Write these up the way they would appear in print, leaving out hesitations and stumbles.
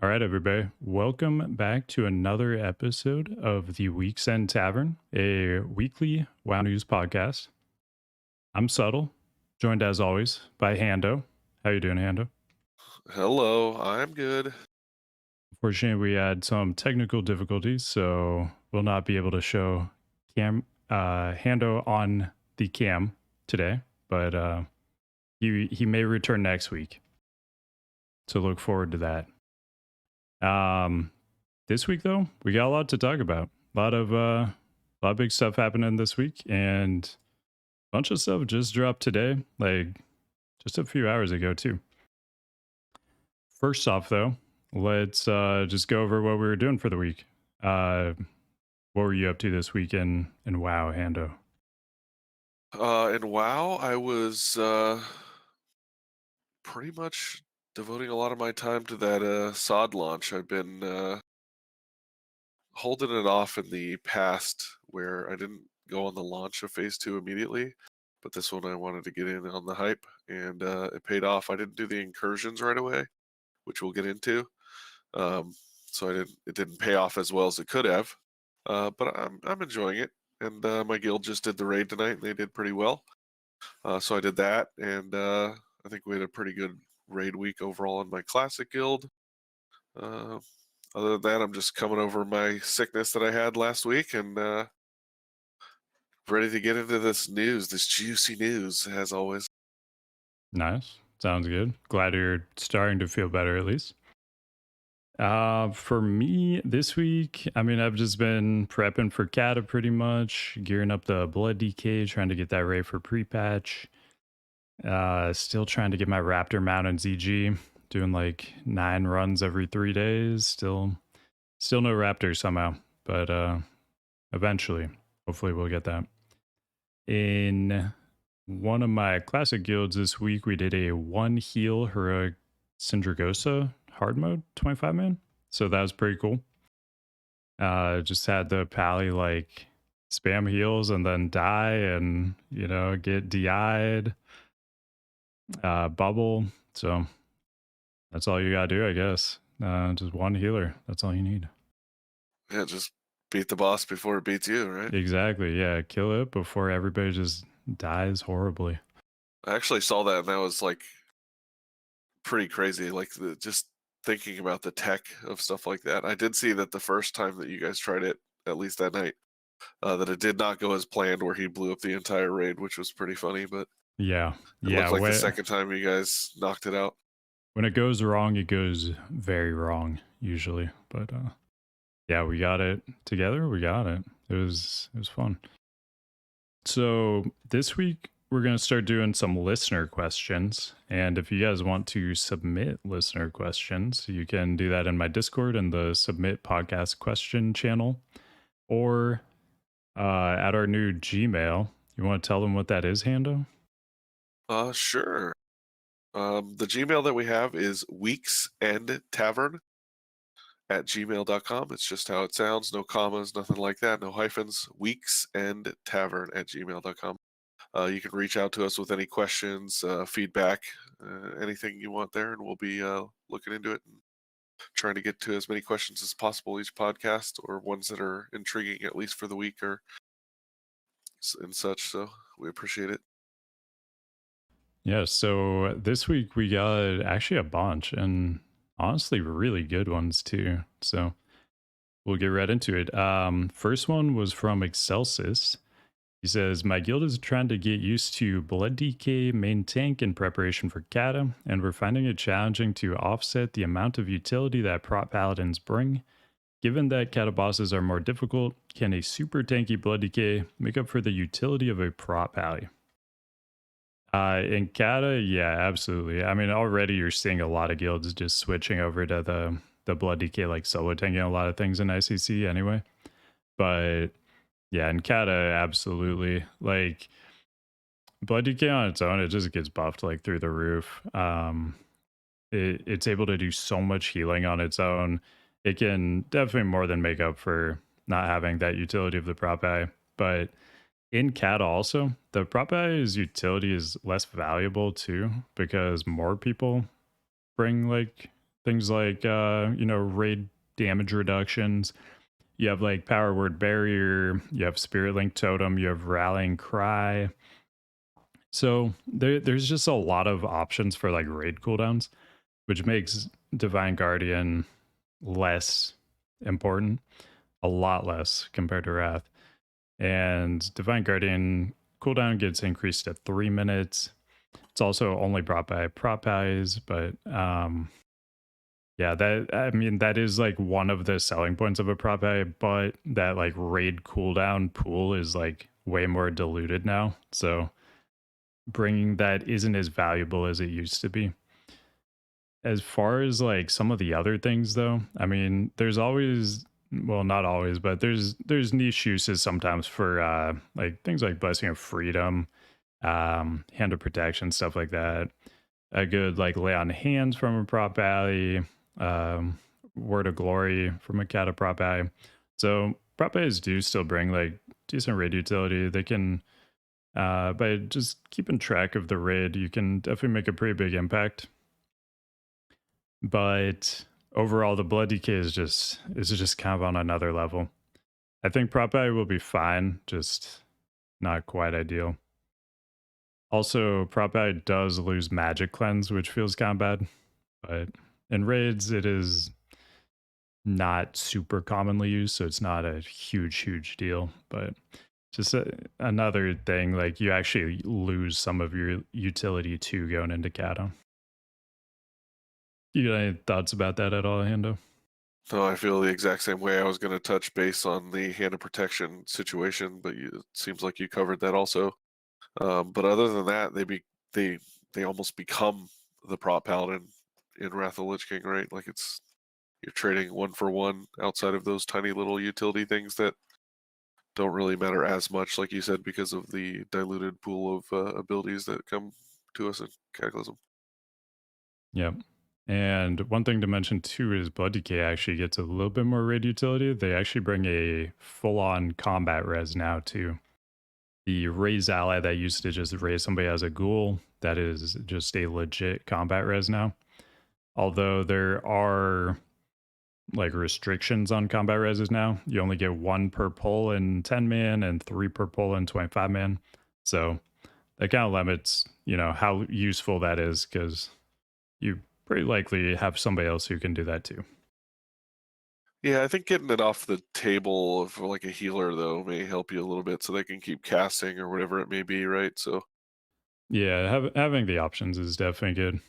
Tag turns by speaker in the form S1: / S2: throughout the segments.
S1: All right, everybody. Welcome back to another episode of the Week's End Tavern, a weekly WoW News podcast. I'm Subtle, joined as always by Hando. How you doing, Hando?
S2: Hello, I'm good.
S1: Unfortunately, we had some technical difficulties, so we'll not be able to show Hando on the cam today, but he may return next week. So look forward to that. Um, this week though, we got a lot to talk about. A lot of big stuff happening this week, and a bunch of stuff just dropped today, like just a few hours ago too. First off, though, let's just go over what we were doing for the week. Uh, what were you up to this week in WoW, Hando?
S2: In WoW, I was pretty much devoting a lot of my time to that SoD launch. I've been holding it off in the past where I didn't go on the launch of Phase 2 immediately, but this one I wanted to get in on the hype, and it paid off. I didn't do the incursions right away, which we'll get into. Um, so it didn't pay off as well as it could have. But I'm enjoying it, and my guild just did the raid tonight, and they did pretty well. So I did that, and I think we had a pretty good raid week overall in my classic guild. Uh, Other than that, I'm just coming over my sickness that I had last week, and ready to get into this news, this juicy news, as always.
S1: Nice, sounds good. Glad you're starting to feel better at least. For me this week, I mean, I've just been prepping for Cata pretty much, gearing up the blood DK, trying to get that ready for pre-patch. Still trying to get my Raptor mount in ZG, doing like 9 runs every 3 days. Still no Raptor somehow, but eventually, hopefully we'll get that. In one of my classic guilds this week, we did a 1 heal Heroic Syndragosa hard mode 25 man. So that was pretty cool. Just had the pally like spam heals and then die and, get DI'd, bubble. So that's all you gotta do, I guess. Just 1 healer. That's all you need.
S2: Yeah, just beat the boss before it beats you, right?
S1: Exactly. Yeah. Kill it before everybody just dies horribly.
S2: I actually saw that, and that was like pretty crazy. Like just thinking about the tech of stuff like that. I did see that the first time that you guys tried it, at least that night, that it did not go as planned, where he blew up the entire raid, which was pretty funny. But
S1: Yeah.
S2: it
S1: Yeah.
S2: looked like the second time you guys knocked it out.
S1: When it goes wrong, it goes very wrong usually. But yeah, we got it together. We got it. It was fun. So this week we're gonna start doing some listener questions, and if you guys want to submit listener questions, you can do that in my Discord in the Submit Podcast Question channel, or at our new Gmail. You want to tell them what that is, Hando?
S2: Sure. The Gmail that we have is weeksendtavern at gmail.com. It's just how it sounds. No commas, nothing like that. No hyphens. Weeksendtavern at gmail.com. You can reach out to us with any questions, feedback, anything you want there, and we'll be looking into it and trying to get to as many questions as possible each podcast, or ones that are intriguing, at least for the week or and such. So we appreciate it.
S1: Yeah, so this week we got actually a bunch, and honestly really good ones too. So we'll get right into it. First one was from Excelsis. He says, my guild is trying to get used to blood DK main tank in preparation for Cata, and we're finding it challenging to offset the amount of utility that prop paladins bring. Given that Cata bosses are more difficult, can a super tanky blood DK make up for the utility of a prop pally? In Cata, yeah, absolutely. I mean, already you're seeing a lot of guilds just switching over to the blood DK, like solo tanking a lot of things in ICC anyway. But yeah, in Cata, absolutely. Like blood DK on its own, it just gets buffed like through the roof. It's able to do so much healing on its own. It can definitely more than make up for not having that utility of the prop eye. But in Cata also, the prop eye's utility is less valuable too, because more people bring like things like raid damage reductions. You have like power word barrier, you have spirit link totem, you have rallying cry. So there's just a lot of options for like raid cooldowns, which makes Divine Guardian less important, a lot less compared to Wrath. And Divine Guardian cooldown gets increased to 3 minutes. It's also only brought by prop buys, but yeah, that is like one of the selling points of a prop buy, but that like raid cooldown pool is like way more diluted now. So bringing that isn't as valuable as it used to be. As far as like some of the other things though, I mean, there's always, well, not always, but there's niche uses sometimes for like things like Blessing of Freedom, Hand of Protection, stuff like that. A good like lay on hands from a prop alley, um, Word of Glory from a Cata prop alley. So prop allies do still bring like decent raid utility. They can by just keeping track of the raid, you can definitely make a pretty big impact. But overall, the blood decay is just kind of on another level. I think prop alley will be fine, just not quite ideal. Also, prop alley does lose magic cleanse, which feels kind of bad. But in raids, it is not super commonly used, so it's not a huge deal. But just another thing, like you actually lose some of your utility too going into Cata. You got any thoughts about that at all, Hando?
S2: No, I feel the exact same way. I was going to touch base on the hand of protection situation, but it seems like you covered that also. But other than that, they they almost become the prop paladin in Wrath of the Lich King, right? Like you're trading one for one outside of those tiny little utility things that don't really matter as much, like you said, because of the diluted pool of abilities that come to us in Cataclysm.
S1: Yep. And one thing to mention too is Blood Decay actually gets a little bit more raid utility. They actually bring a full-on combat res now too. The raise ally that used to just raise somebody as a ghoul, that is just a legit combat res now. Although there are like restrictions on combat reses now. You only get one per pull in 10 man and three per pull in 25 man. So that kind of limits, how useful that is because you pretty likely have somebody else who can do that too.
S2: Yeah, I think getting it off the table for like a healer though may help you a little bit, so they can keep casting or whatever it may be, right? So
S1: Yeah, having the options is definitely good.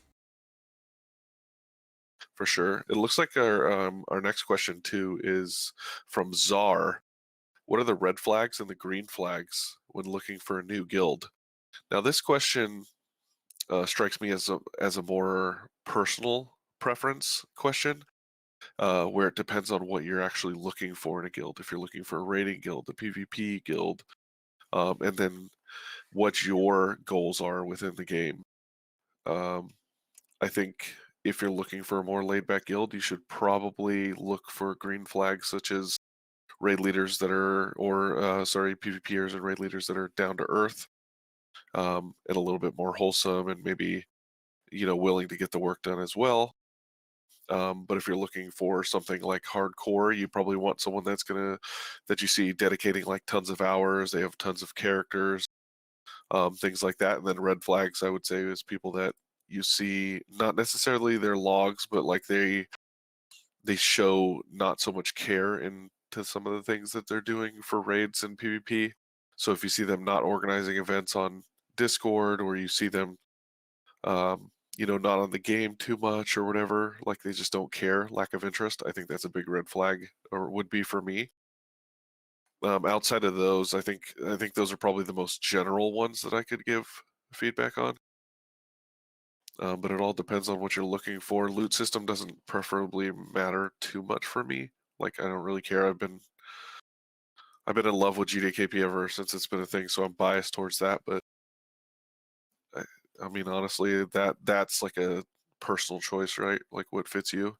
S2: for sure, it looks like our next question too is from Czar. What are the red flags and the green flags when looking for a new guild? Now, this question strikes me as a more personal preference question, where it depends on what you're actually looking for in a guild. If you're looking for a raiding guild, a PvP guild, and then what your goals are within the game. Um, I think if you're looking for a more laid back guild, you should probably look for green flags such as raid leaders that are, or sorry, PvPers and raid leaders that are down to earth, and a little bit more wholesome and maybe, willing to get the work done as well. But if you're looking for something like hardcore, you probably want someone that you see dedicating like tons of hours. They have tons of characters, things like that. And then red flags, I would say, is people that you see not necessarily their logs, but like they show not so much care into some of the things that they're doing for raids and PvP. So if you see them not organizing events on Discord, or you see them, not on the game too much or whatever, like they just don't care, lack of interest, I think that's a big red flag, or would be for me. Outside of those, I think those are probably the most general ones that I could give feedback on. But it all depends on what you're looking for. Loot system doesn't preferably matter too much for me. Like I don't really care. I've been in love with GDKP ever since it's been a thing, so I'm biased towards that. But I, I mean, honestly, that's like a personal choice, right? Like what fits you.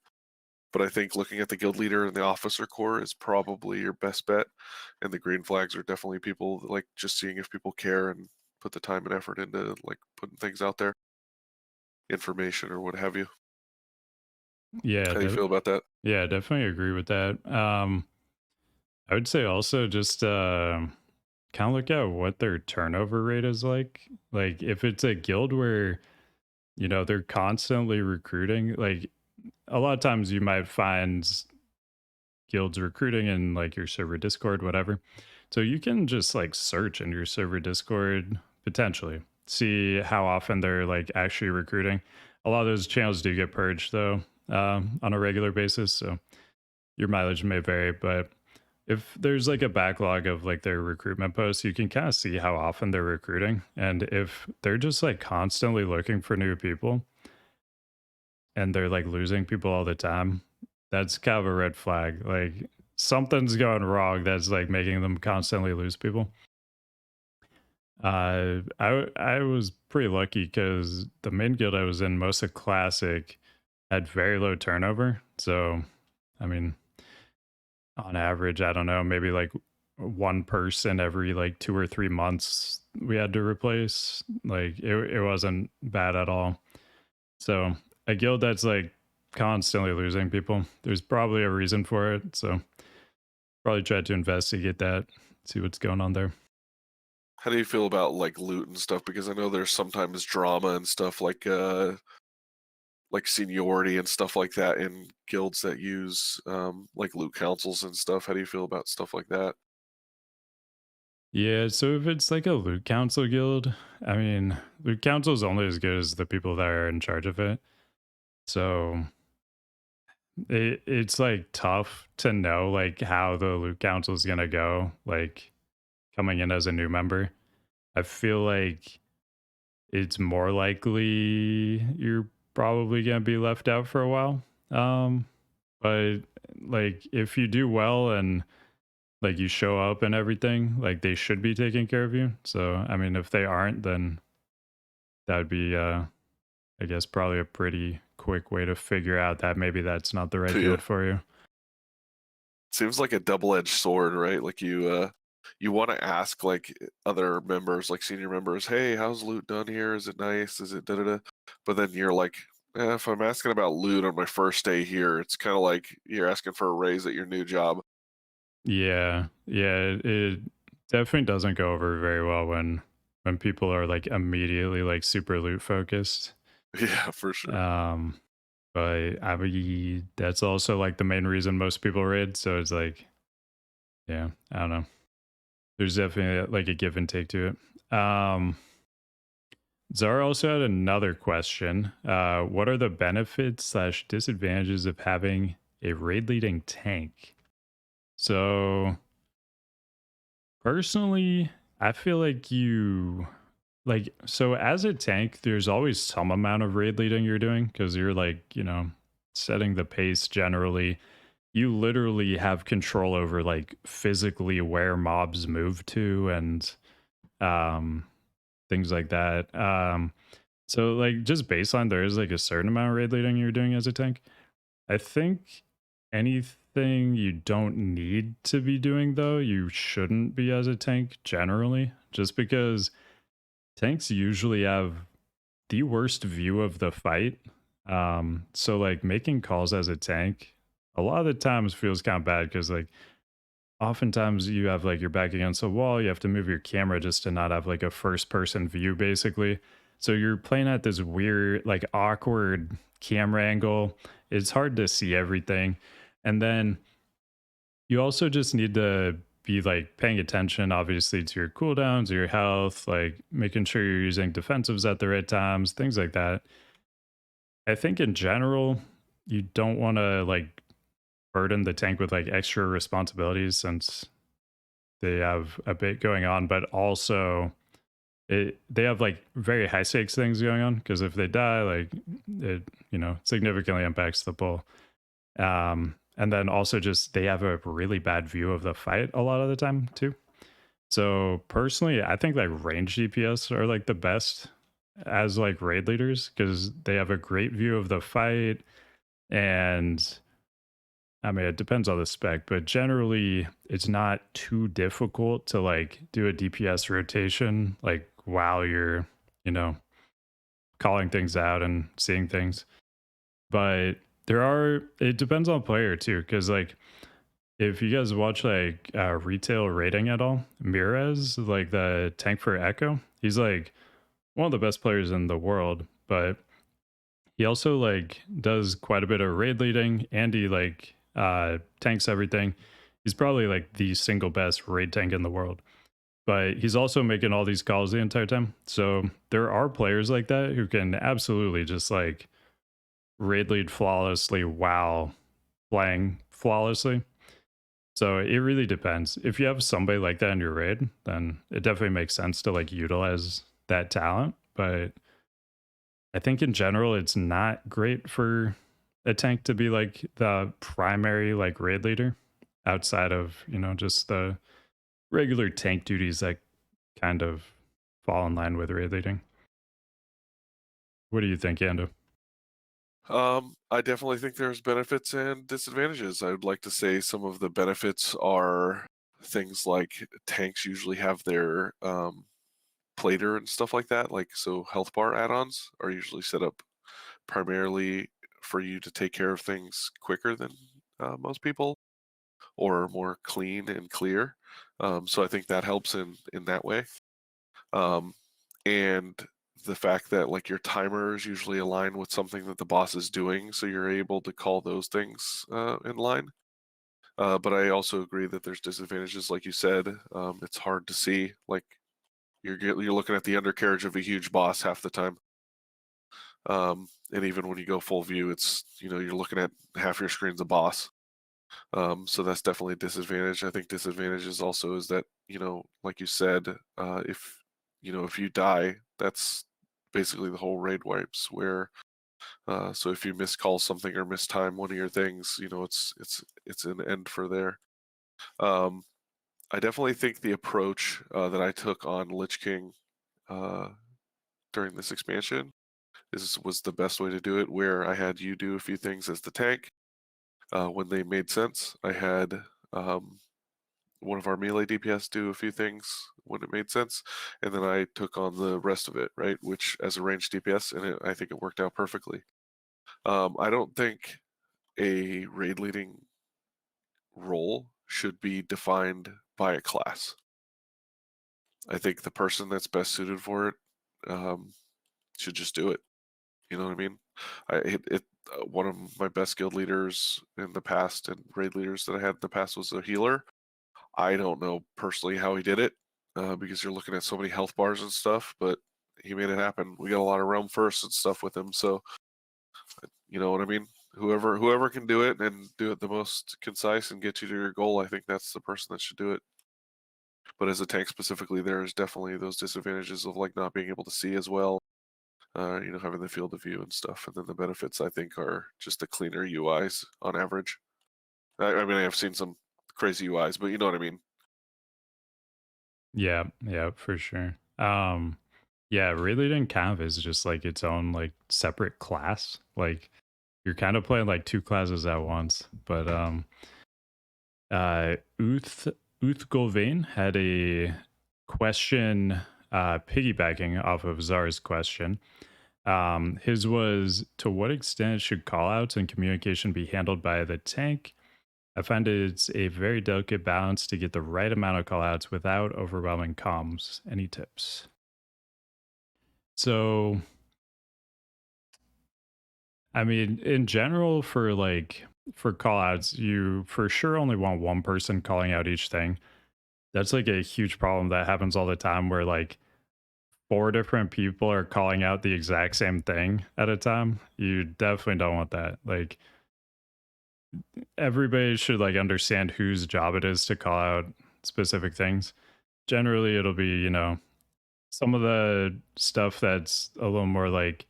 S2: But I think looking at the guild leader and the officer core is probably your best bet. And the green flags are definitely people that like just seeing if people care and put the time and effort into like putting things out there, information or what have you.
S1: Yeah,
S2: How do you feel about that?
S1: yeah, definitely agree with that. I would say also just kind of look at what their turnover rate is like. Like if it's a guild where, they're constantly recruiting, like a lot of times you might find guilds recruiting in like your server Discord, whatever. So you can just like search in your server Discord potentially, see how often they're like actually recruiting. A lot of those channels do get purged though, on a regular basis. So your mileage may vary, but if there's like a backlog of like their recruitment posts, you can kind of see how often they're recruiting. And if they're just like constantly looking for new people and they're like losing people all the time, that's kind of a red flag. Like something's going wrong that's like making them constantly lose people. I was pretty lucky because the main guild I was in, most of Classic, had very low turnover. So, I mean, on average, I don't know, maybe like one person every like 2 or 3 months we had to replace. Like it wasn't bad at all. So a guild that's like constantly losing people, there's probably a reason for it. So probably try to investigate that, see what's going on there.
S2: How do you feel about like loot and stuff? Because I know there's sometimes drama and stuff like seniority and stuff like that in guilds that use like loot councils and stuff. How do you feel about stuff like that?
S1: Yeah, so if it's like a loot council guild, I mean, loot council is only as good as the people that are in charge of it. So it's like tough to know like how the loot council is gonna go, like coming in as a new member. I feel like it's more likely you're probably gonna be left out for a while. But like if you do well and like you show up and everything, like they should be taking care of you. So I mean, if they aren't, then that would be, I guess, probably a pretty quick way to figure out that maybe that's not the right
S2: Yeah.
S1: guild for you.
S2: Seems like a double-edged sword, right? Like you want to ask like other members, like senior members, "Hey, how's loot done here? Is it nice? Is it da da da?" But then you're like, if I'm asking about loot on my first day here, it's kind of like you're asking for a raise at your new job."
S1: Yeah, yeah, it definitely doesn't go over very well when people are like immediately like super loot focused.
S2: Yeah, for sure.
S1: Um, but I mean, that's also like the main reason most people raid. So it's like, yeah, I don't know. There's definitely like a give and take to it. Zara also had another question. What are the benefits slash disadvantages of having a raid leading tank? So personally, I feel like so as a tank, there's always some amount of raid leading you're doing because you're like, setting the pace generally. You literally have control over like physically where mobs move to and um things like that. So like just baseline, there is like a certain amount of raid leading you're doing as a tank. I think anything you don't need to be doing though, you shouldn't be as a tank generally, just because tanks usually have the worst view of the fight. So like making calls as a tank, a lot of the times feels kind of bad because like oftentimes you have like your back against a wall, you have to move your camera just to not have like a first person view basically. So you're playing at this weird, like awkward camera angle. It's hard to see everything. And then you also just need to be like paying attention obviously to your cooldowns, your health, like making sure you're using defensives at the right times, things like that. I think in general, you don't want to like burden the tank with like extra responsibilities since they have a bit going on, but also they have like very high stakes things going on because if they die, like it, significantly impacts the pull. And then also just they have a really bad view of the fight a lot of the time too. So personally, I think like range DPS are like the best as like raid leaders because they have a great view of the fight. And I mean, it depends on the spec, but generally it's not too difficult to like do a DPS rotation like while you're, you know, calling things out and seeing things. But There are it depends on player too, because like if you guys watch like retail rating at all, Mirez, like the tank for Echo, he's like one of the best players in the world, but he also like does quite a bit of raid leading and he like tanks everything. He's probably like the single best raid tank in the world. But he's also making all these calls the entire time. So there are players like that who can absolutely just like raid lead flawlessly while playing flawlessly. So it really depends. If you have somebody like that in your raid, then it definitely makes sense to like utilize that talent. But I think in general, it's not great for a tank to be like the primary like raid leader outside of, just the regular tank duties that kind of fall in line with raid leading. What do you think, Ando?
S2: I definitely think there's benefits and disadvantages. I would like to say some of the benefits are things like tanks usually have their plater and stuff like that. Like, so health bar add-ons are usually set up primarily for you to take care of things quicker than most people, or more clean and clear. So I think that helps in that way. Um, and the fact that like your timers usually align with something that the boss is doing, so you're able to call those things in line. But I also agree that there's disadvantages, like you said. It's hard to see. Like you're looking at the undercarriage of a huge boss half the time. And even when you go full view, it's you're looking at half your screen's a boss. So that's definitely a disadvantage. I think disadvantages also is that like you said, if you die, that's basically the whole raid wipes. Where so if you miscall something or mistime one of your things, it's an end for there. Um, I definitely think the approach that I took on Lich King uh, during this expansion was the best way to do it. Where I had you do a few things as the tank when they made sense. I had um, one of our melee DPS do a few things when it made sense, and then I took on the rest of it, right? Which as a ranged DPS, and I think it worked out perfectly. I don't think a raid leading role should be defined by a class. I think the person that's best suited for it um, should just do it. You know what I mean? One of my best guild leaders in the past and raid leaders that I had in the past was a healer. I don't know personally how he did it because you're looking at so many health bars and stuff, but he made it happen. We got a lot of realm firsts and stuff with him, so you know what I mean. Whoever can do it and do it the most concise and get you to your goal, I think that's the person that should do it. But as a tank specifically, there's definitely those disadvantages of like not being able to see as well. Having the field of view and stuff, and then the benefits I think are just the cleaner UIs on average. I mean, I have seen some crazy UIs, but you know what I mean.
S1: Yeah, yeah, for sure. Yeah, raid leading kind of is just like its own like separate class. Like you're kind of playing like two classes at once. But Uth Golvain had a question piggybacking off of Czar's question. His was, to what extent should callouts and communication be handled by the tank? I find it's a very delicate balance to get the right amount of callouts without overwhelming comms. Any tips? So, I mean, in general, for callouts, you for sure only want one person calling out each thing. That's like a huge problem that happens all the time where like four different people are calling out the exact same thing at a time. You definitely don't want that. Like everybody should like understand whose job it is to call out specific things. Generally, it'll be, some of the stuff that's a little more like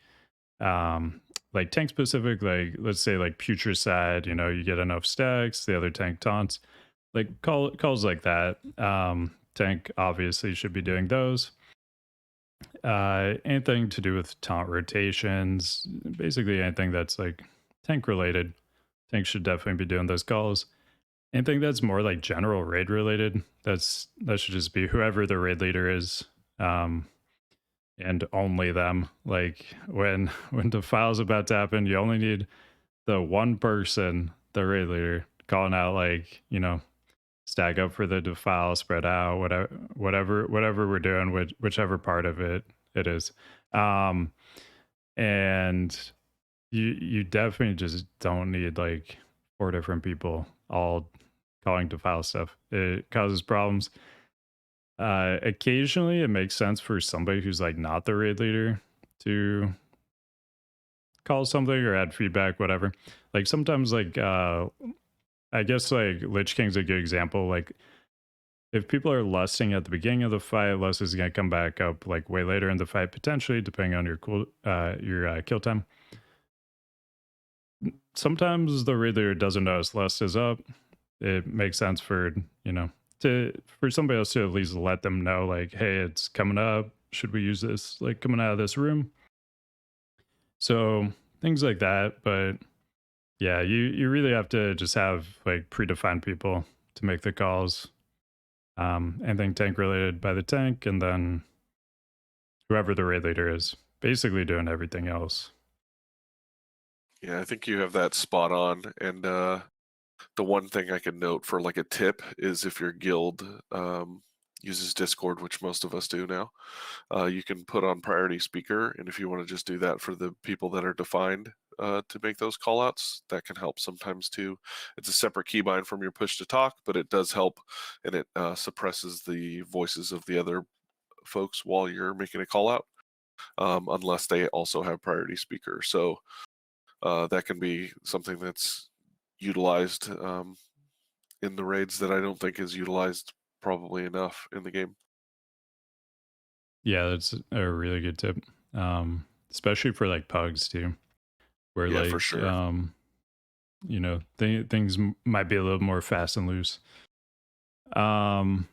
S1: tank specific, like let's say like putricide, you get enough stacks, the other tank taunts, like calls like that. Tank obviously should be doing those. Anything to do with taunt rotations, basically anything that's like tank related, tank should definitely be doing those calls. Anything that's more like general raid related, that should just be whoever the raid leader is. And only them. Like when the file's about to happen, you only need the one person, the raid leader, calling out like, stack up for the defile, spread out, whatever we're doing, whichever part of it is. Um, and you definitely just don't need like four different people all calling defile stuff. It causes problems. Occasionally, it makes sense for somebody who's like not the raid leader to call something or add feedback, whatever. Like sometimes, like I guess like Lich King's a good example. Like if people are lusting at the beginning of the fight, lust is gonna come back up like way later in the fight, potentially depending on your kill time. Sometimes the raid leader doesn't notice lust is up. It makes sense for for somebody else to at least let them know, like, hey, it's coming up. Should we use this like coming out of this room? So things like that. But yeah, you really have to just have like predefined people to make the calls. Anything tank related by the tank, and then whoever the raid leader is, basically doing everything else.
S2: Yeah, I think you have that spot on. And the one thing I can note for like a tip is if your guild uses Discord, which most of us do now, you can put on priority speaker. And if you want to just do that for the people that are defined to make those callouts, that can help sometimes too. It's a separate keybind from your push to talk, but it does help, and it suppresses the voices of the other folks while you're making a call out, unless they also have priority speaker. So that can be something that's utilized in the raids that I don't think is utilized probably enough in the game.
S1: Yeah, that's a really good tip. Especially for like pugs too, where
S2: Yeah, for
S1: like
S2: sure.
S1: things might be a little more fast and loose. Um,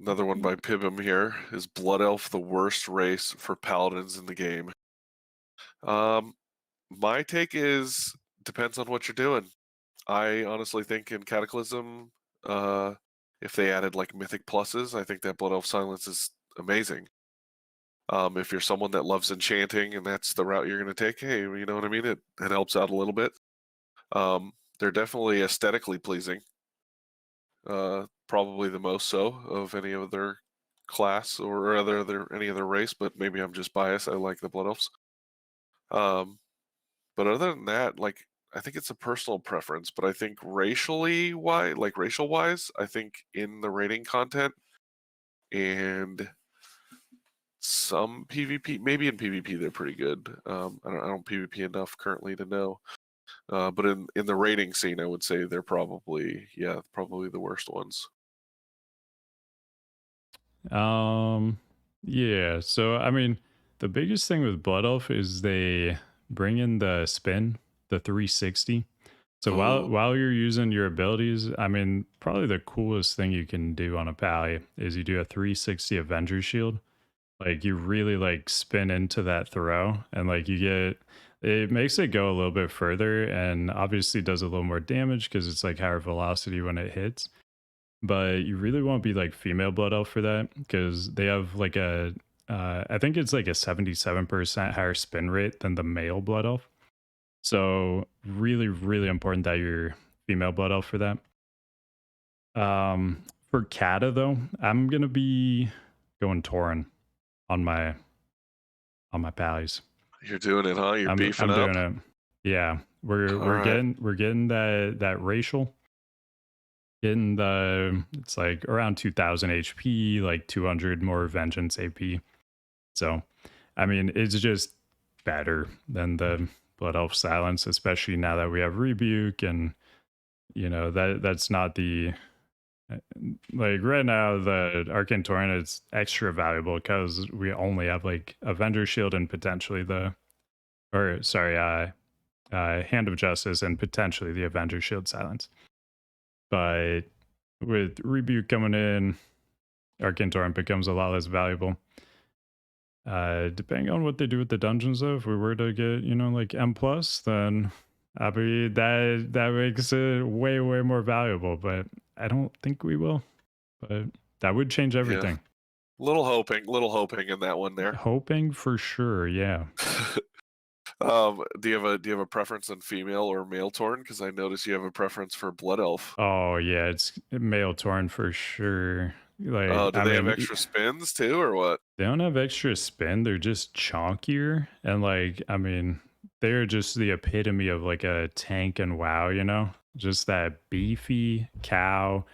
S2: Another one by Pibum here is Blood Elf the worst race for paladins in the game? Um, my take is depends on what you're doing. I honestly think in Cataclysm, uh, if they added like mythic pluses, I think that Blood Elf Silence is amazing. If you're someone that loves enchanting and that's the route you're going to take, hey, you know what I mean? It helps out a little bit. They're definitely aesthetically pleasing, probably the most so of any other class or any other race. But maybe I'm just biased. I like the Blood Elves. Um, but other than that, like I think it's a personal preference. But I think racial wise, I think in the rating content and some PvP, maybe in PvP they're pretty good. I don't PvP enough currently to know. But in the rating scene, I would say they're probably the worst ones.
S1: um, yeah. So I mean, the biggest thing with Blood Elf is they bring in the spin, the 360. So while
S2: Oh,
S1: while you're using your abilities, I mean, probably the coolest thing you can do on a pally is you do a 360 Avenger Shield. Like you really like spin into that throw, and like you get it makes it go a little bit further, and obviously does a little more damage because it's like higher velocity when it hits. But you really won't be like female blood elf for that because they have like I think it's like a 77% higher spin rate than the male blood elf. So really important that you're female blood elf for that. For Cata though, I'm gonna be going Tauren on my pallies.
S2: you're doing it, huh? You're beefing
S1: I'm
S2: up.
S1: doing it. Yeah,
S2: All right.
S1: we're getting that racial, getting the it's like around 2000 HP, like 200 more vengeance AP. So, I mean, it's just better than the Blood Elf Silence, especially now that we have Rebuke, and that's not the like right now the Arcane Torrent is extra valuable because we only have like Avenger Shield and potentially the or sorry, Hand of Justice and potentially the Avenger Shield Silence. But with Rebuke coming in, Arcane Torrent becomes a lot less valuable. Depending on what they do with the dungeons, though, if we were to get, like M plus, then I mean that makes it way more valuable. But I don't think we will. But that would change
S2: Yeah.
S1: everything.
S2: Little hoping in that one there.
S1: Hoping for sure, yeah.
S2: Do you have a preference on female or male Torn? Because I notice you have a preference for Blood Elf.
S1: Oh yeah, it's male torn for sure. Like,
S2: Oh, do
S1: I
S2: they have
S1: mean,
S2: extra spins too, or what?
S1: they don't have extra spin. They're just chonkier, and like, I mean, they're just the epitome of like a tank and WoW. Just that beefy cow,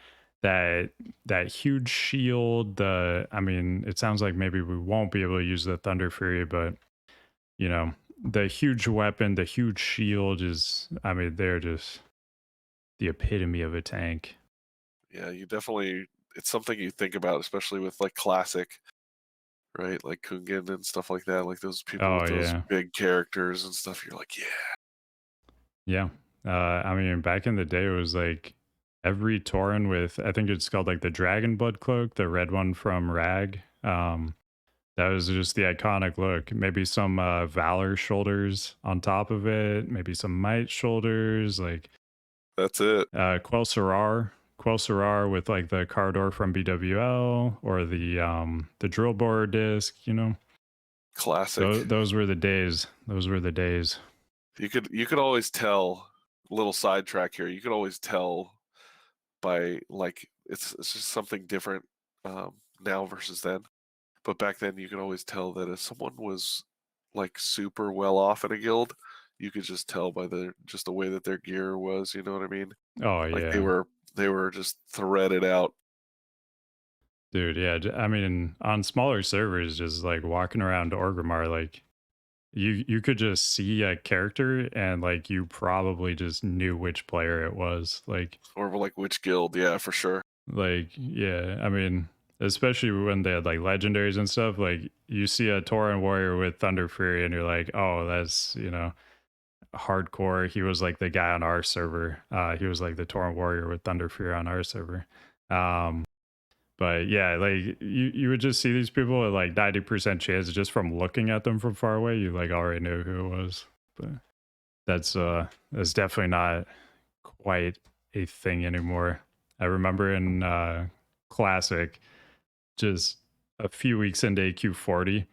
S1: that that huge shield. I mean, it sounds like maybe we won't be able to use the Thunder Fury, but you know, the huge weapon, the huge shield is. I mean, they're just the epitome of a tank.
S2: Yeah, you definitely. It's something you think about, especially with like classic, right? Like Kungen and stuff like that. Like those people
S1: Oh
S2: with those
S1: yeah.
S2: big characters and stuff. You're like, yeah,
S1: Yeah. I mean, back in the day, it was like every Tauren with, I think it's called like the Dragon Blood Cloak, the red one from Rag. That was just the iconic look. Maybe some Valor shoulders on top of it, maybe some Might shoulders, like
S2: that's it.
S1: Quell with like the Cardor from BWL or the drill bore disc.
S2: Classic.
S1: Those were the days. Those were the days.
S2: You could always tell. Little sidetrack here. You could always tell by like it's just something different now versus then. But back then, you could always tell that if someone was like super well off in a guild, you could just tell by the way that their gear was. You know what I mean?
S1: Oh
S2: Like
S1: yeah.
S2: they were just threaded out.
S1: Dude, yeah. I mean, on smaller servers, just like walking around Orgrimmar, like you could just see a character and like you probably just knew which player it was.
S2: Or like which guild? Yeah, for sure.
S1: Yeah. I mean, especially when they had like legendaries and stuff. Like you see a Tauren warrior with Thunder Fury, and you're like, oh, that's hardcore. He was like the guy on our server. He was like the Tauren warrior with Thunder Fury on our server. Um, But yeah, like you would just see these people at like 90% chance just from looking at them from far away, you like already knew who it was. But that's definitely not quite a thing anymore. I remember in classic, just a few weeks into AQ40,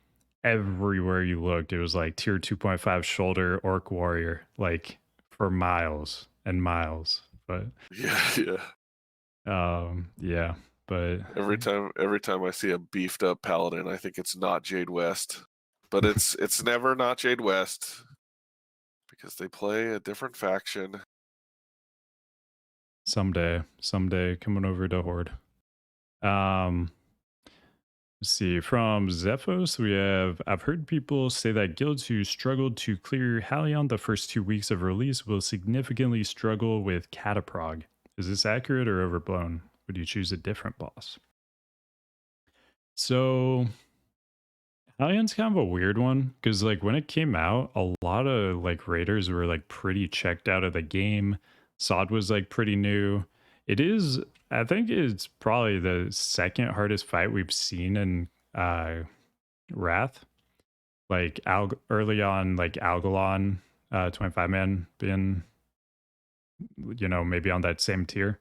S1: everywhere you looked, it was like tier 2.5 shoulder orc warrior, like for miles and miles. But
S2: Yeah, yeah.
S1: yeah, but
S2: Every time I see a beefed up paladin, I think it's not Jade West, but it's never not Jade West because they play a different faction.
S1: someday coming over to Horde. Um, let's see. From Zephos, we have I've heard people say that guilds who struggled to clear Halion the first 2 weeks of release will significantly struggle with Cataprog. Is this accurate or overblown? Would you choose a different boss? So Allian's kind of a weird one because like when it came out, a lot of like raiders were like pretty checked out of the game. SoD was like pretty new. It is, I think it's probably the second hardest fight we've seen in Wrath. Like early on, like Algalon, 25 man being, maybe on that same tier.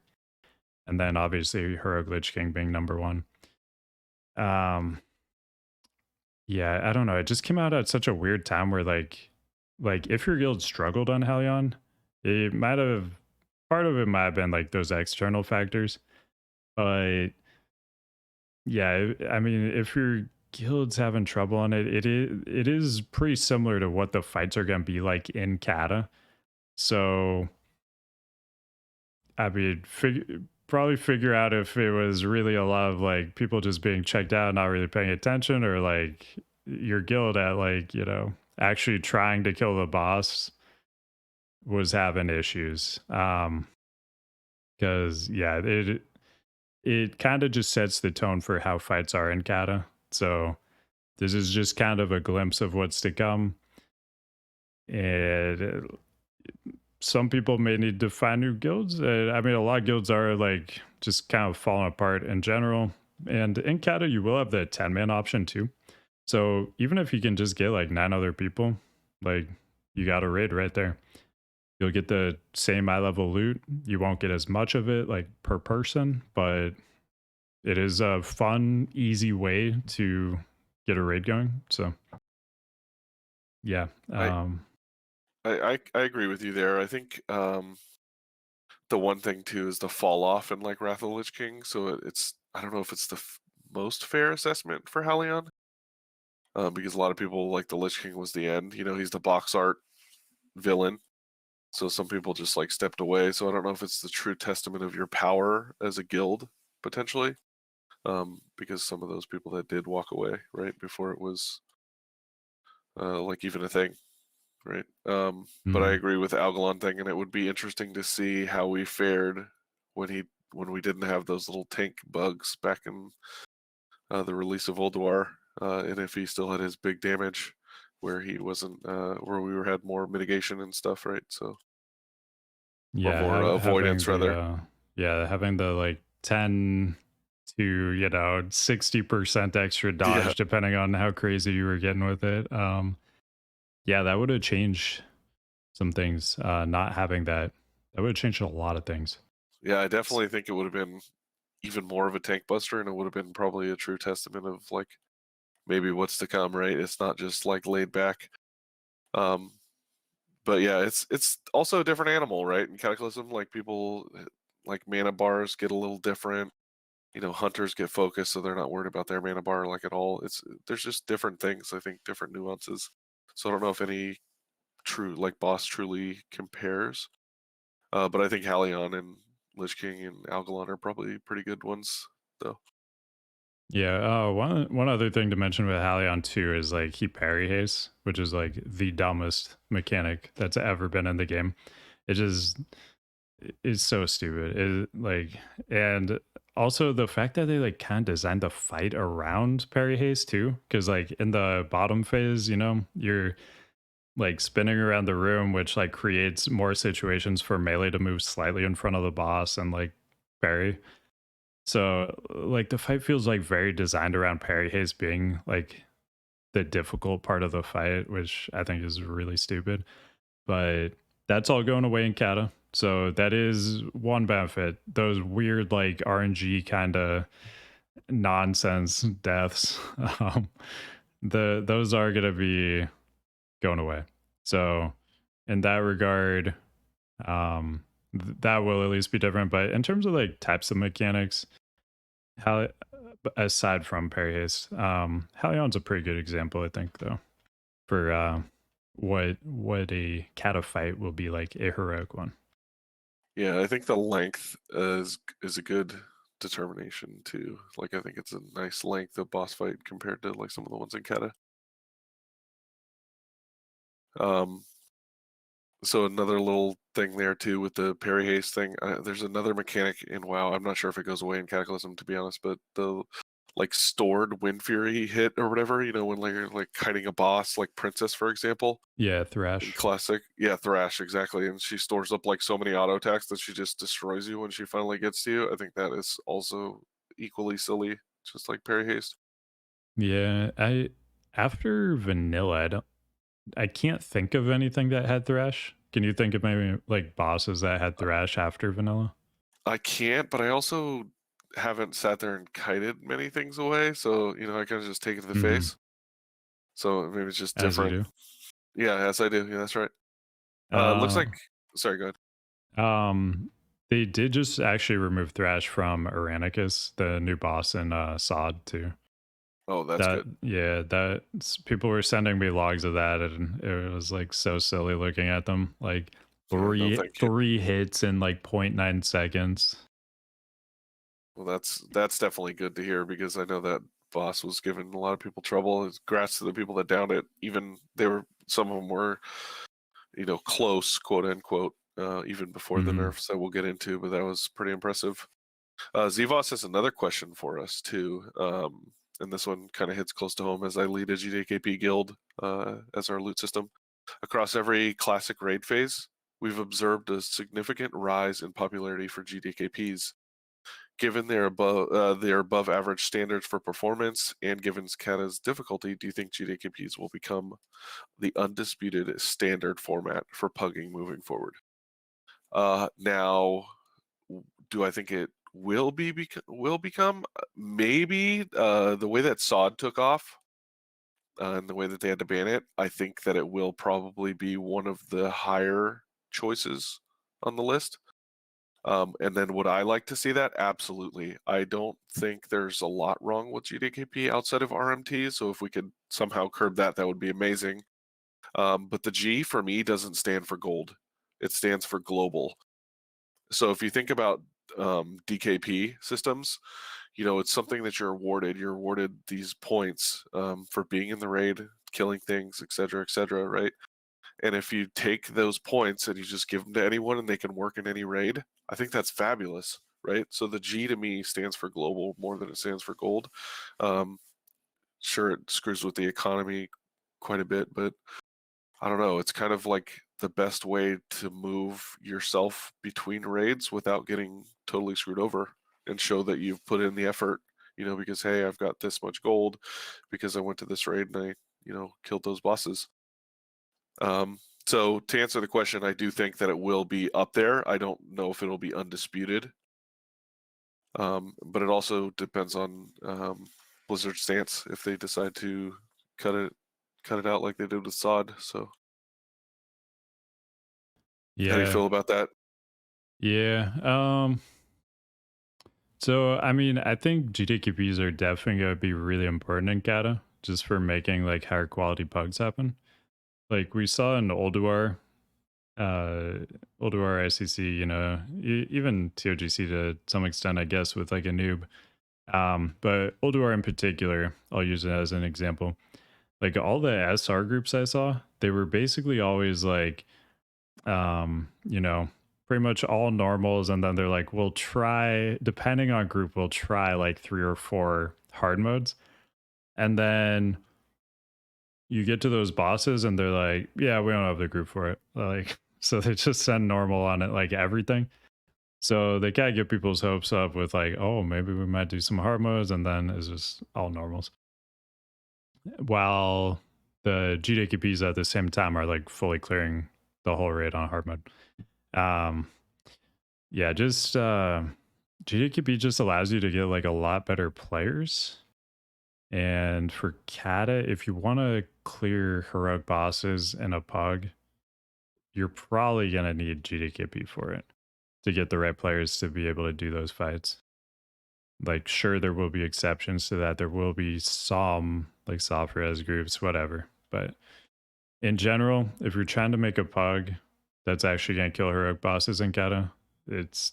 S1: And then obviously Hero Glitch King being number one. Um, Yeah, I don't know. It just came out at such a weird time where like if your guild struggled on Halion, it might have part of it might have been like those external factors. But yeah, I mean, if your guild's having trouble on it, it is pretty similar to what the fights are gonna be like in Cata. So I mean, probably figure out if it was really a lot of like people just being checked out, not really paying attention, or like your guild at like actually trying to kill the boss was having issues. Because yeah, it kind of just sets the tone for how fights are in Kata. So this is just kind of a glimpse of what's to come. And some people may need to find new guilds. I mean, a lot of guilds are like just kind of falling apart in general. And in Kata, you will have the 10-man option too. So even if you can just get like 9 other people, like you got a raid right there. You'll get the same eye level loot. You won't get as much of it like per person, but it is a fun, easy way to get a raid going. So yeah.
S2: I I agree with you there. I think the one thing too is the fall off in like Wrath of the Lich King. So it's I don't know if it's the most fair assessment for Halion, because a lot of people like the Lich King was the end. You know, he's the box art villain. So some people just like stepped away. So I don't know if it's the true testament of your power as a guild potentially, because some of those people that did walk away right before it was like even a thing, right? But I
S1: Mm.
S2: agree with the Algalon thing, and it would be interesting to see how we fared when he when we didn't have those little tank bugs back in the release of Ulduar, and if he still had his big damage where he wasn't, where we were had more mitigation and stuff, right? So or
S1: Yeah,
S2: more
S1: having
S2: avoidance
S1: the
S2: rather.
S1: yeah, having the like 10 to 60% extra
S2: Yeah,
S1: dodge depending on how crazy you were getting with it. Yeah, that would have changed some things. Not having that would have changed a lot of things.
S2: yeah, I definitely think it would have been even more of a tank buster, and it would have been probably a true testament of like maybe what's to come, right? It's not just like laid back. Um, but yeah, it's also a different animal, right? In Cataclysm, like people like mana bars get a little different. You know, hunters get focused, so they're not worried about their mana bar like at all. It's there's just different things. I think different nuances. So I don't know if any true like boss truly compares. But I think Halion and Lich King and Algalon are probably pretty good ones, though.
S1: Yeah. One other thing to mention with Halion too is like he parry haste, which is like the dumbest mechanic that's ever been in the game. It just is so stupid. Like, and also the fact that they like kind of designed the fight around parry haste too, because like in the bottom phase, you're like spinning around the room, which like creates more situations for melee to move slightly in front of the boss and like parry. So like the fight feels like very designed around parry haste being like the difficult part of the fight, which I think is really stupid. But that's all going away in Cata. So that is one benefit. Those weird like RNG kind of nonsense deaths, um, those are gonna be going away. So in that regard, that will at least be different. But in terms of like types of mechanics, how aside from parry haste, Halion's a pretty good example, I think, though, for what a Cata fight will be like a heroic one.
S2: Yeah, I think the length is a good determination too. Like I think it's a nice length of boss fight compared to like some of the ones in Kata. Um, so another little thing there too with the parry haste thing. There's another mechanic in WoW. I'm not sure if it goes away in Cataclysm to be honest, but the like stored Wind Fury hit or whatever. You know when like you're like kiting a boss, like Princess for example.
S1: Yeah,
S2: In
S1: Thrash.
S2: classic, yeah, Thrash exactly, and she stores up like so many auto attacks that she just destroys you when she finally gets to you. I think that is also equally silly, just like parry haste.
S1: Yeah, I after vanilla, I can't think of anything that had Thrash. Can you think of maybe like bosses that had Thrash after vanilla?
S2: I can't, but I also haven't sat there and kited many things away, so you know I kind of just take it to the
S1: Hmm.
S2: face. So maybe it's just
S1: As you
S2: different.
S1: do.
S2: Yeah, yes, I do. Yeah, that's right. Looks
S1: Uh,
S2: like. Sorry, go ahead.
S1: um, they did just actually remove Thrash from Aranicus, the new boss in SoD too.
S2: Oh, that's
S1: That
S2: good.
S1: yeah, people were sending me logs of that, and it was like so silly looking at them. Like
S2: Yeah, no, thank you.
S1: three hits in like 0.9 seconds.
S2: Well, that's definitely good to hear because I know that boss was giving a lot of people trouble. Congrats to the people that downed it. Even they were some of them were close, quote unquote, even before the
S1: Hmm.
S2: nerfs that we'll get into. But that was pretty impressive. Zevos has another question for us too, and this one kind of hits close to home as I lead a GDKP guild as our loot system. Across every classic raid phase, we've observed a significant rise in popularity for GDKPs. Given their above average standards for performance and given Cata's difficulty, do you think GDKPs will become the undisputed standard format for pugging moving forward? Now, do I think it will become? Maybe the way that SoD took off, and the way that they had to ban it, I think that it will probably be one of the higher choices on the list. And then would I like to see that? Absolutely. I don't think there's a lot wrong with GDKP outside of RMT, so if we could somehow curb that, that would be amazing. But the G for me doesn't stand for gold. It stands for global. So if you think about DKP systems, it's something that you're awarded. You're awarded these points for being in the raid, killing things, et cetera, right? And if you take those points and you just give them to anyone and they can work in any raid, I think that's fabulous, right? So the G to me stands for global more than it stands for gold. Um, sure, it screws with the economy quite a bit, but I don't know. It's kind of like the best way to move yourself between raids without getting totally screwed over and show that you've put in the effort, because hey, I've got this much gold because I went to this raid and I, killed those bosses. So to answer the question, I do think that it will be up there. I don't know if it'll be undisputed, but it also depends on Blizzard's stance if they decide to cut it out like they did with SoD. So how do you
S1: Yeah.
S2: feel about that?
S1: Yeah. So I mean, I think GTQPs are definitely gonna be really important in Cata, just for making like higher quality pugs happen. Like we saw in uh Ulduar ICC, even TOGC to some extent, I guess, with like a noob. But Ulduar in particular, I'll use it as an example. Like all the SR groups I saw, they were basically always like pretty much all normals, and then they're like, we'll try, depending on group, we'll try like 3 or 4 hard modes. And then you get to those bosses and they're like, yeah, we don't have the group for it. Like, so they just send normal on it, like everything. So they kind of get people's hopes up with like, oh, maybe we might do some hard modes, and then it's just all normals. While the GDQPs at the same time are like fully clearing the whole raid on hard mode. Um, yeah, just GDQP just allows you to get like a lot better players. And for Cata, if you want to clear heroic bosses in a pug, you're probably gonna need GDKP for it to get the right players to be able to do those fights. Like, sure, there will be exceptions to that. There will be some like soft res groups, whatever. But in general, if you're trying to make a pug that's actually gonna kill heroic bosses in Cata, it's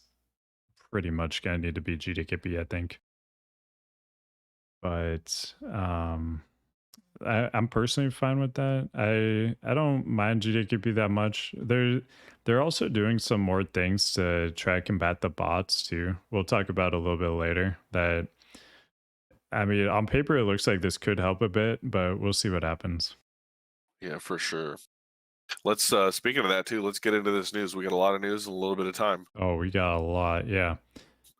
S1: pretty much gonna need to be GDKP, I think. But I'm personally fine with that. I don't mind GDQP that much. They're also doing some more things to try to combat the bots too. We'll talk about a little bit later. That I mean, on paper it looks like this could help a bit, but we'll see what happens.
S2: Yeah, for sure. Let's speaking of that too, let's get into this news. We got a lot of news and a little bit of time.
S1: Oh, we got a lot, yeah.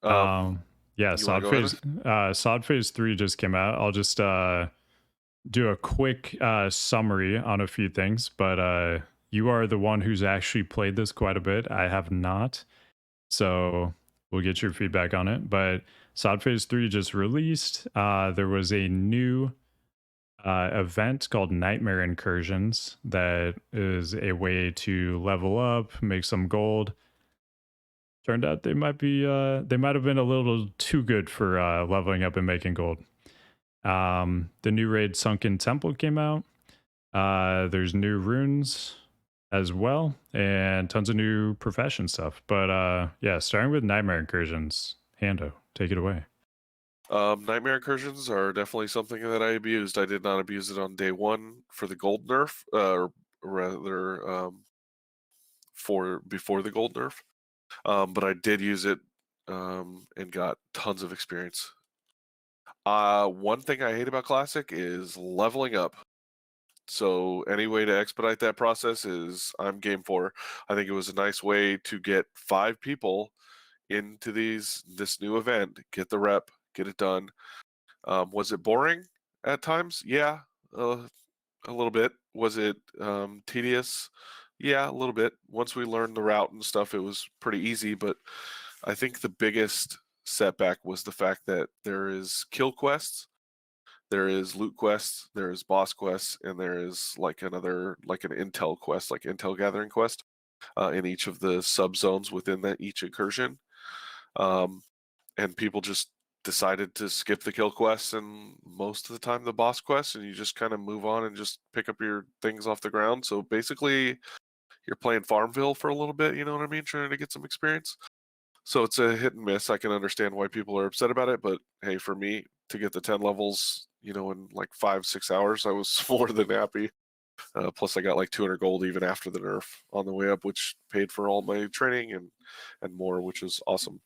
S2: Um,
S1: Um, yeah,
S2: you want to go ahead?
S1: SOD phase 3 just came out. I'll just do a quick summary on a few things, but you are the one who's actually played this quite a bit. I have not, so we'll get your feedback on it. But SOD Phase 3 just released. There was a new event called Nightmare Incursions that is a way to level up, make some gold. Turned out they might have been a little too good for leveling up and making gold. The new raid Sunken Temple came out. There's new runes as well, and tons of new profession stuff. But yeah, starting with Nightmare Incursions. Hando, take it away.
S2: Nightmare incursions are definitely something that I abused. I did not abuse it on day one for the gold nerf, or rather, for before the gold nerf. But I did use it and got tons of experience. One thing I hate about Classic is leveling up. So any way to expedite that process is I'm game for. I think it was a nice way to get 5 people into this new event, get the rep, get it done. Was it boring at times? Yeah, a little bit. Was it tedious? Yeah, a little bit. Once we learned the route and stuff, it was pretty easy. But I think the biggest setback was the fact that there is kill quests There is loot quests, there is boss quests, and there is like another like an intel quest, like intel gathering quest, in each of the subzones within that each incursion. Um, and people just decided to skip the kill quests and most of the time the boss quests, and you just kind of move on and just pick up your things off the ground. So basically, you're playing Farmville for a little bit. You know what I mean? Trying to get some experience. So it's a hit and miss. I can understand why people are upset about it, but hey, for me to get the 10 levels, in like 5, 6 hours, I was more than happy. Plus, I got like 200 gold even after the nerf on the way up, which paid for all my training and more, which was awesome.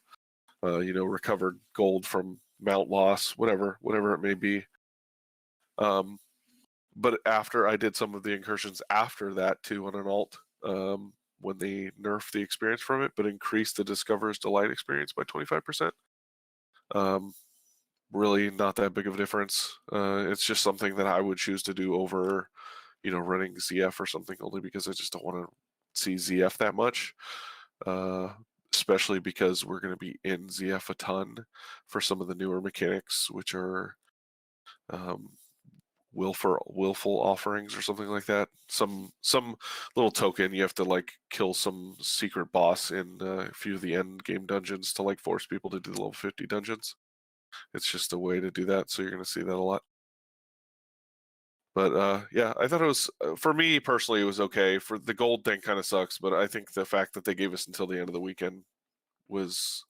S2: Recovered gold from mount loss, whatever it may be. Um, but after I did some of the incursions after that too on an alt, when they nerfed the experience from it, but increased the Discoverer's Delight experience by 25%. Um, really not that big of a difference. It's just something that I would choose to do over, running ZF or something, only because I just don't want to see ZF that much. Uh, Especially because we're going to be in ZF a ton for some of the newer mechanics, which are um, willful offerings or something like that. Some little token you have to like kill some secret boss in a few of the end game dungeons to like force people to do the level 50 dungeons. It's just a way to do that, so you're going to see that a lot. But yeah, I thought it was for me personally it was okay. For the gold thing kind of sucks, but I think the fact that they gave us until the end of the weekend was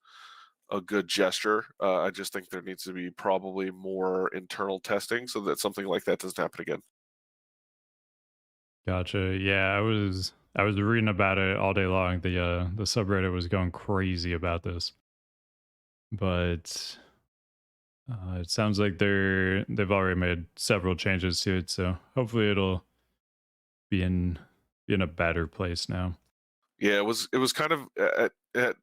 S2: a good gesture. I just think there needs to be probably more internal testing so that something like that doesn't happen again.
S1: Gotcha. Yeah, I was reading about it all day long. The subreddit was going crazy about this, but it sounds like they've already made several changes to it. So hopefully it'll be in a better place now.
S2: Yeah, it was kind of at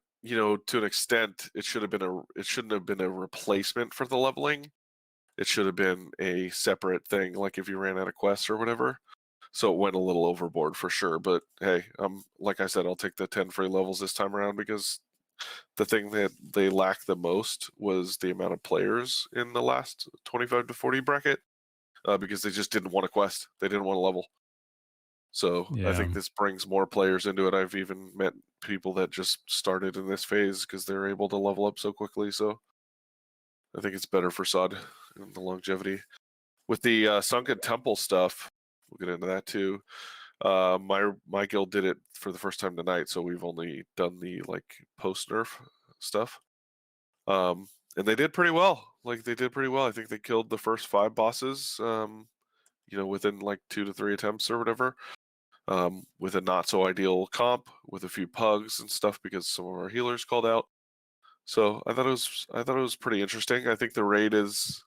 S2: to an extent it shouldn't have been a replacement for the leveling. It should have been a separate thing, like if you ran out of quests or whatever. So it went a little overboard for sure. But hey, like I said, I'll take the 10 free levels this time around because the thing that they lacked the most was the amount of players in the last 25 to 40 bracket, because they just didn't want a quest. They didn't want to level. So I
S1: Yeah,
S2: think this brings more players into it. I've even met people that just started in this phase because they're able to level up so quickly. So I think it's better for SoD and the longevity. With the Sunken Temple stuff, we'll get into that too. My guild did it for the first time tonight, so we've only done the like post nerf stuff. And they did pretty well. Like they did pretty well. I think they killed the first 5 bosses. Within like 2 to 3 attempts or whatever. With a not so ideal comp, with a few pugs and stuff because some of our healers called out. So I thought it was pretty interesting. I think the raid is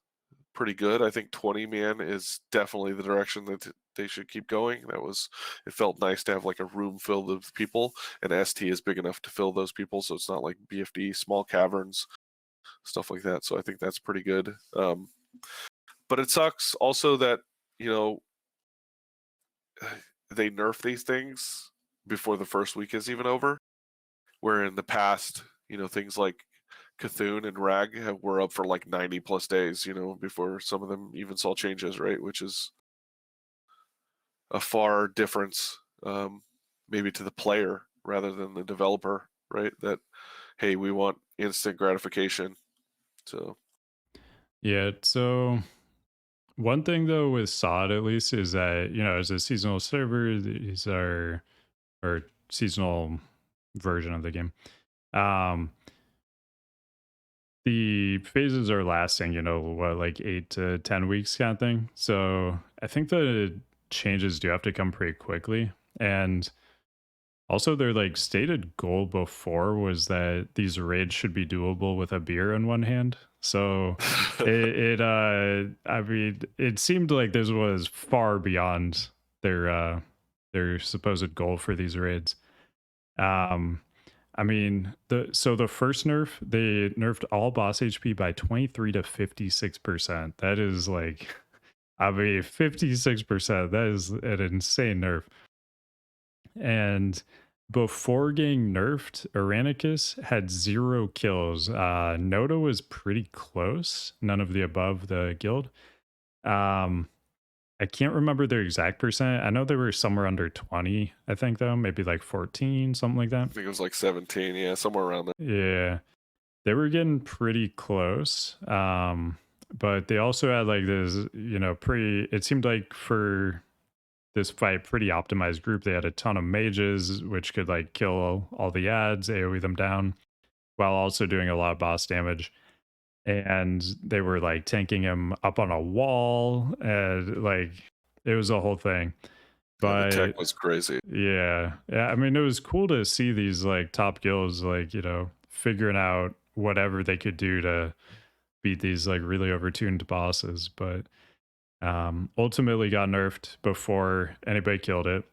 S2: pretty good. I think 20 man is definitely the direction that they should keep going. It felt nice to have like a room filled with people, and ST is big enough to fill those people, so it's not like BFD, small caverns, stuff like that. So I think that's pretty good. But it sucks also that, you know, they nerf these things before the first week is even over, where in the past, things like Cthulhu and Rag were up for like 90 plus days, before some of them even saw changes, right? Which is a far difference, maybe to the player rather than the developer, right? That, hey, we want instant gratification. So,
S1: yeah. So one thing though with SOD at least is that as a seasonal server, these are or seasonal version of the game. Um, the phases are lasting, what, like 8 to 10 weeks kind of thing. So I think the changes do have to come pretty quickly. And also their like stated goal before was that these raids should be doable with a beer in one hand. So I mean it seemed like this was far beyond their supposed goal for these raids. Um I mean, the first nerf, they nerfed all boss HP by 23 to 56%. That is like, I mean, 56%. That is an insane nerf. And before getting nerfed, Aranicus had 0 kills. Noda was pretty close, none of the above the guild. Um, I can't remember their exact percent. I know they were somewhere under 20, I think, though, maybe like 14, something like that.
S2: I think it was like 17, yeah, somewhere around there.
S1: Yeah, they were getting pretty close. But they also had like this, pretty, it seemed like for this fight, pretty optimized group. They had a ton of mages, which could like kill all the ads, AoE them down, while also doing a lot of boss damage. And they were like tanking him up on a wall, and like it was a whole thing.
S2: Yeah, the tech
S1: But
S2: was crazy.
S1: yeah, I mean, it was cool to see these like top guilds, like figuring out whatever they could do to beat these like really overtuned bosses. But ultimately got nerfed before anybody killed it.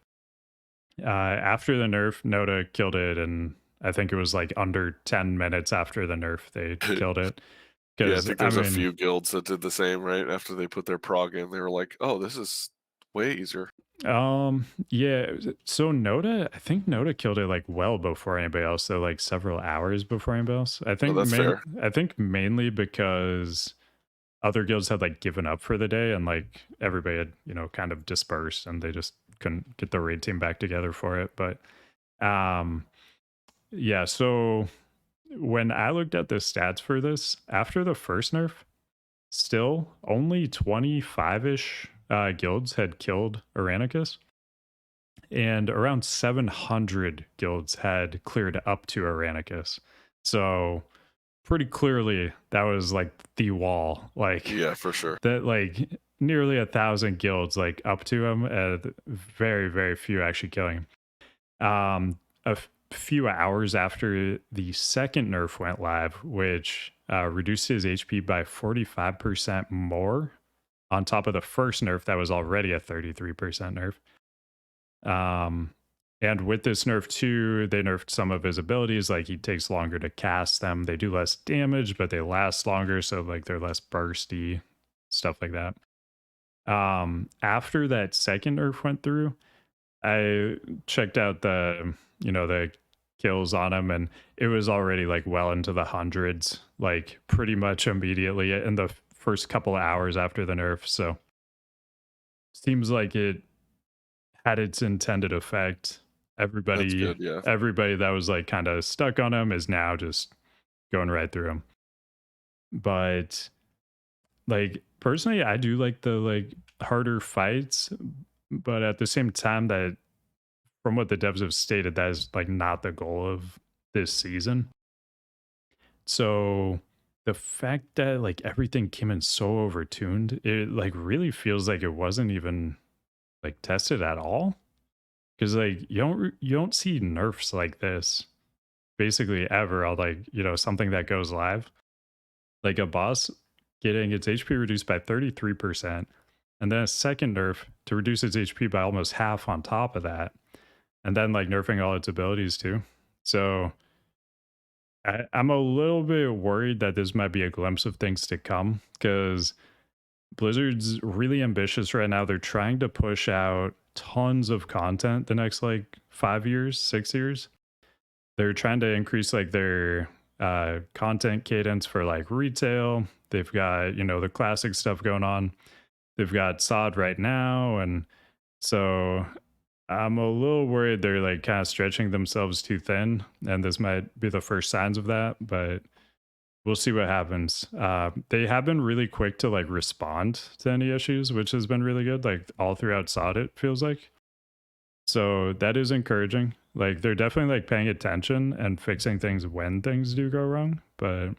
S1: After the nerf, Noda killed it, and I think it was like under 10 minutes after the nerf they killed it.
S2: Yeah, I
S1: Because
S2: think
S1: I
S2: there's a
S1: mean,
S2: few guilds that did the same, right? After they put their prog in, they were like, "Oh, this is way easier."
S1: yeah. So Noda, I think Noda killed it like well before anybody else. So like several hours before anybody else.
S2: Oh, that's fair.
S1: I think mainly because other guilds had like given up for the day, and like everybody had kind of dispersed, and they just couldn't get the raid team back together for it. But um, yeah. So when I looked at the stats for this after the first nerf, still only 25-ish guilds had killed Aranicus, and around 700 guilds had cleared up to Aranicus. So pretty clearly that was like the wall, like
S2: Yeah, for sure.
S1: that, like nearly 1,000 guilds like up to him, and very very few actually killing him. Few hours after the second nerf went live, which reduced his HP by 45% more on top of the first nerf that was already a 33% nerf. Um, and with this nerf too, they nerfed some of his abilities. Like he takes longer to cast them. They do less damage, but they last longer, so like they're less bursty, stuff like that. After that second nerf went through, I checked out the kills on him, and it was already like well into the hundreds, like pretty much immediately in the first couple of hours after the nerf. So seems like it had its intended effect.
S2: That's
S1: Everybody,
S2: good, yeah.
S1: everybody that was like kind of stuck on him is now just going right through him. But like personally, I do like the like harder fights, but at the same time, that from what the devs have stated, that is like not the goal of this season. So the fact that like everything came in so overtuned, it like really feels like it wasn't even like tested at all. Because like you don't see nerfs like this basically ever on like something that goes live, like a boss getting its HP reduced by 33%, and then a second nerf to reduce its HP by almost half on top of that, and then like nerfing all its abilities too. So I'm a little bit worried that this might be a glimpse of things to come, because Blizzard's really ambitious right now. They're trying to push out tons of content the next like 5 years, 6 years. They're trying to increase like their content cadence for like retail. They've got, the classic stuff going on. They've got SoD right now. And so I'm a little worried they're like kind of stretching themselves too thin. And this might be the first signs of that. But we'll see what happens. They have been really quick to like respond to any issues, which has been really good. Like all throughout SoD, it feels like. So that is encouraging. Like they're definitely like paying attention and fixing things when things do go wrong. But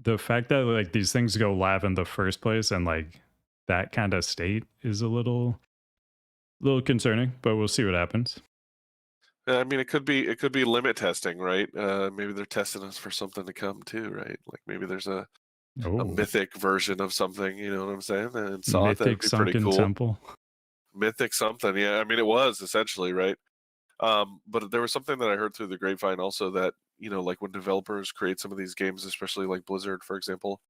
S1: the fact that like these things go live in the first place and like that kind of state is a little concerning, but we'll see what happens.
S2: I mean, it could be limit testing, right? Maybe they're testing us for something to come too, right? Like maybe there's a
S1: Oh,
S2: mythic version of something, you know what I'm saying? And saw it, that'd
S1: mythic
S2: be pretty
S1: sunken
S2: cool.
S1: temple.
S2: Mythic something, yeah. I mean, it was essentially, right? But there was something that I heard through the grapevine also that, like when developers create some of these games, especially like Blizzard, for example,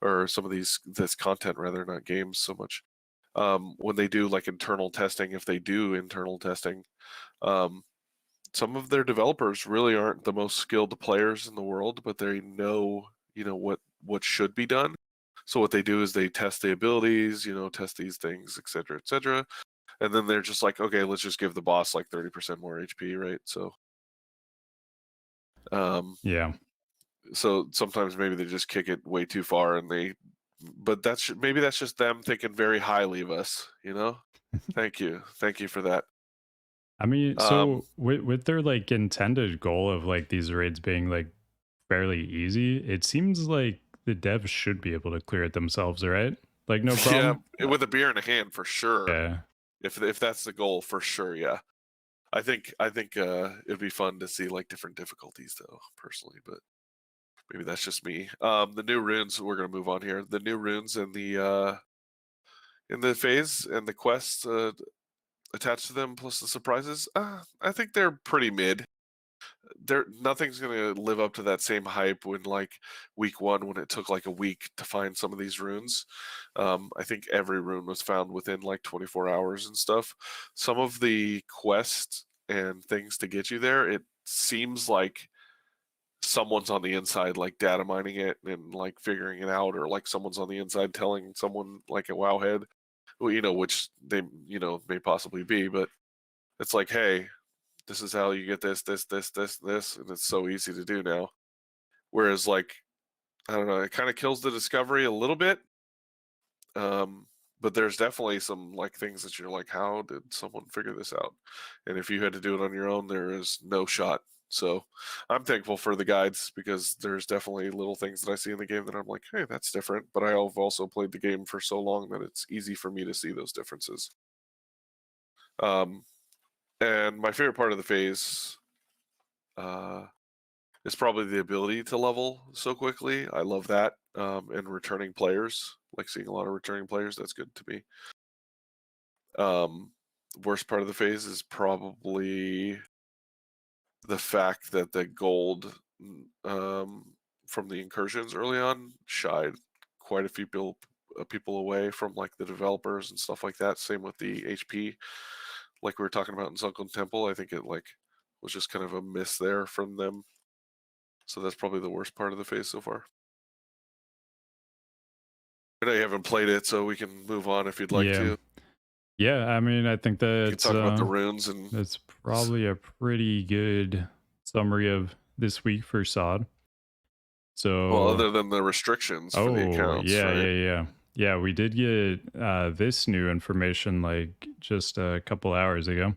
S2: or some of this content rather, not games so much. When they do like internal testing, if they do internal testing, um, some of their developers really aren't the most skilled players in the world, but they know, what should be done. So what they do is they test the abilities, test these things, et cetera, and then they're just like, okay, let's just give the boss like 30% more HP, right? Um,
S1: Yeah.
S2: so sometimes maybe they just kick it way too far, but maybe that's just them thinking very highly of us. Thank you for that.
S1: I mean,
S2: Um,
S1: so with their like intended goal of like these raids being like fairly easy, it seems like the devs should be able to clear it themselves, right? Like no
S2: yeah,
S1: problem.
S2: with a beer in a hand for sure.
S1: Yeah.
S2: If that's the goal, for sure, yeah. I think it'd be fun to see like different difficulties though, personally, but maybe that's just me. The new runes, we're gonna move on here. The new runes in the phase and the quests attached to them, plus the surprises. I think they're pretty mid. Nothing's gonna live up to that same hype when like week one, when it took like a week to find some of these runes. I think every rune was found within like 24 hours and stuff. Some of the quests and things to get you there, it seems like someone's on the inside like data mining it and like figuring it out, or like someone's on the inside telling someone like a wowhead, well, which they may possibly be, but it's like, hey, this is how you get this, and it's so easy to do now. Whereas like, I don't know, it kind of kills the discovery a little bit. Um, but there's definitely some like things that you're like, how did someone figure this out? And if you had to do it on your own, there is no shot. So I'm thankful for the guides, because there's definitely little things that I see in the game that I'm like, hey, that's different. But I have also played the game for so long that it's easy for me to see those differences. Um, and my favorite part of the phase uh, is probably the ability to level so quickly. I love that. And returning players, like seeing a lot of returning players, that's good to me. Worst part of the phase is probably the fact that the gold from the incursions early on shied quite a few people away from like the developers and stuff like that. Same with the HP, like we were talking about in Sunken Temple. I think it like was just kind of a miss there from them. So that's probably the worst part of the phase so far. I know you haven't played it, so we can move on if you'd like
S1: Yeah.
S2: to.
S1: Yeah, I mean, I think
S2: You can talk about the runes and
S1: that's probably a pretty good summary of this week for SoD.
S2: well,
S1: So,
S2: other than the restrictions for the
S1: oh,
S2: accounts,
S1: yeah,
S2: right?
S1: yeah, yeah. Yeah, we did get this new information like just a couple hours ago.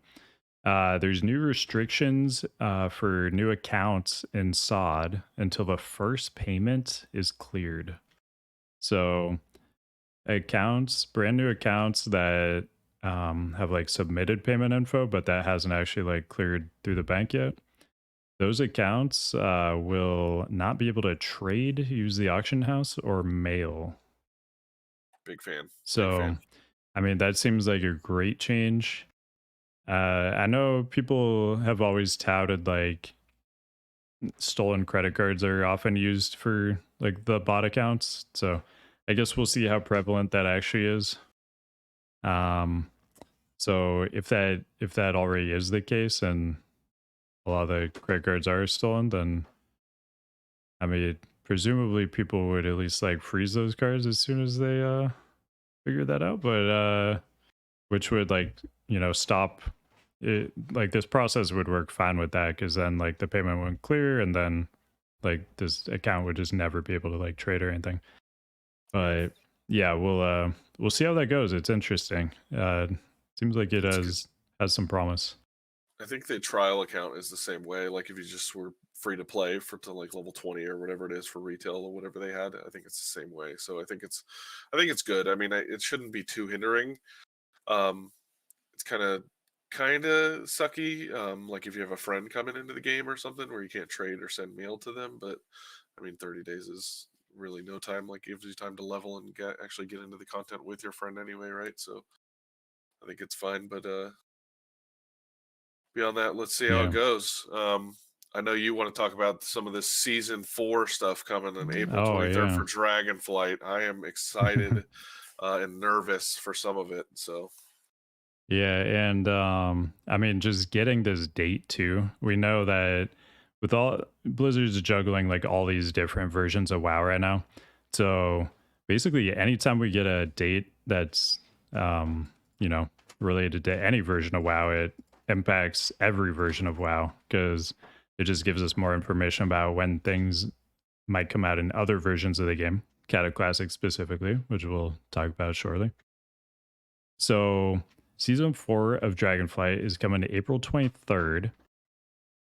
S1: There's new restrictions for new accounts in SOD until the first payment is cleared. So, brand new accounts that have like submitted payment info, but that hasn't actually like cleared through the bank yet. Those accounts will not be able to trade, use the auction house, or mail.
S2: Big fan. Big
S1: So,
S2: fan.
S1: I mean, that seems like a great change. I know people have always touted like stolen credit cards are often used for like the bot accounts. So, I guess we'll see how prevalent that actually is. Um, so if that already is the case and a lot of the credit cards are stolen, then I mean, presumably people would at least like freeze those cards as soon as they figure that out, but which would like, stop it. Like this process would work fine with that, because then like the payment wouldn't clear, and then like this account would just never be able to like trade or anything.
S2: Yeah,
S1: But yeah, we'll see how that goes. It's interesting. Seems like it
S2: it's good.
S1: has some promise.
S2: I think the trial account is the same way. Like if you just were free to play for to like level 20 or whatever it is for retail or whatever they had, I think it's the same way. So I think it's good. I mean, it shouldn't be too hindering. Um, it's kind of sucky. Like if you have a friend coming into the game or something where you can't trade or send mail to them, but I mean, 30 days is really no time. Like gives you time to level and actually get into the content with your friend anyway, right? So I think it's fine. But beyond that, let's see how it
S1: Yeah.
S2: goes. I know you want to talk about some of this season 4 stuff coming on April
S1: Oh
S2: 23rd
S1: yeah.
S2: for Dragonflight. I am excited and nervous for some of it. So
S1: Yeah, and I mean, just getting this date too. We know that with all Blizzard's juggling like all these different versions of WoW right now. So basically anytime we get a date that's um, you know, related to any version of WoW, it impacts every version of WoW because it just gives us more information about when things might come out in other versions of the game, Cata Classic specifically, which we'll talk about shortly. So, season 4 of Dragonflight is coming April 23rd.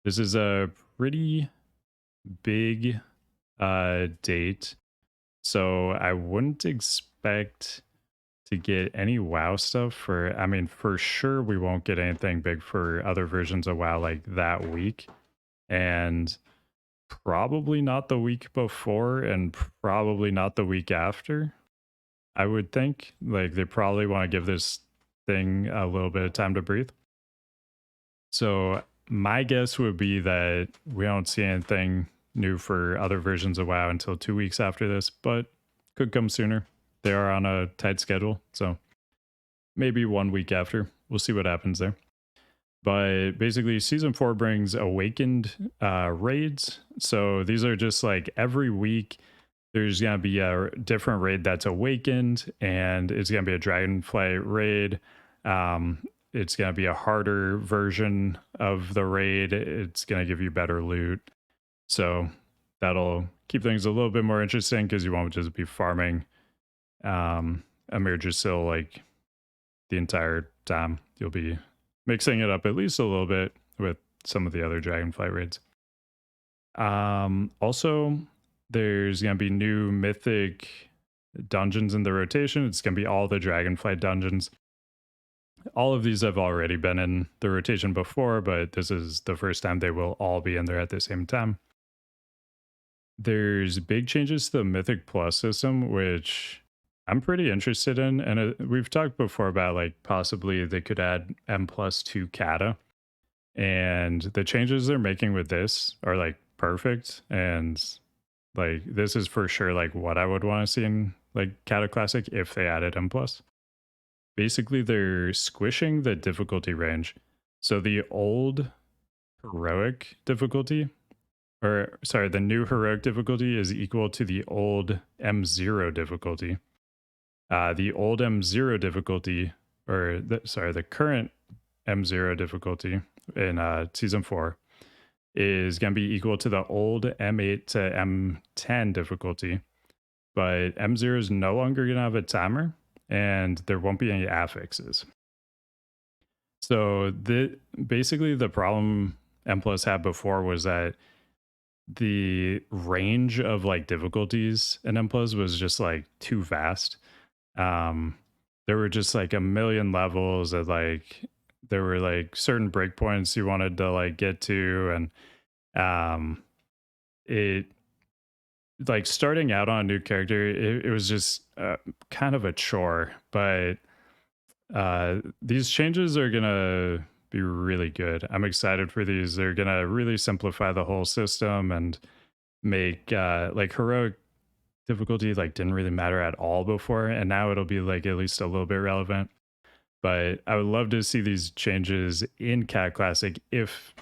S1: This is a pretty big date. So, I wouldn't expect to get any WoW stuff for, I mean, for sure we won't get anything big for other versions of WoW like that week. And probably not the week before and probably not the week after. I would think like they probably want to give this thing a little bit of time to breathe. So my guess would be that we don't see anything new for other versions of WoW until 2 weeks after this, but could come sooner. They are on a tight schedule, so maybe 1 week after. We'll see what happens there. But basically, season 4 brings awakened raids. So these are just like every week there's gonna be a different raid that's awakened, and it's gonna be a dragonflight raid. Um, it's gonna be a harder version of the raid. It's gonna give you better loot, so that'll keep things a little bit more interesting because you won't just be farming Emergisil like the entire time. You'll be mixing it up at least a little bit with some of the other dragonflight raids. Also, there's gonna be new mythic dungeons in the rotation. It's gonna be all the dragonflight dungeons. All of these have already been in the rotation before, but this is the first time they will all be in there at the same time. There's big changes to the Mythic Plus system, which I'm pretty interested in. And we've talked before about like possibly they could add M plus to Cata. And the changes they're making with this are like perfect. And like this is for sure like what I would want to see in like Cata Classic if they added M plus. Basically, they're squishing the difficulty range. So the old heroic difficulty, or sorry, the new heroic difficulty is equal to the old M0 difficulty. The old M0 difficulty, or the current M0 difficulty in season 4 is going to be equal to the old M8 to M10 difficulty. But M0 is no longer going to have a timer and there won't be any affixes. So basically the problem M Plus had before was that the range of like difficulties in M Plus was just like too vast. Um, there were just like a million levels of like there were like certain breakpoints you wanted to like get to, and it like starting out on a new character, it was just kind of a chore. But these changes are gonna be really good. I'm excited for these. They're gonna really simplify the whole system and make like heroic difficulty like didn't really matter at all before, and now it'll be like at least a little bit relevant. But I would love to see these changes in Cat Classic if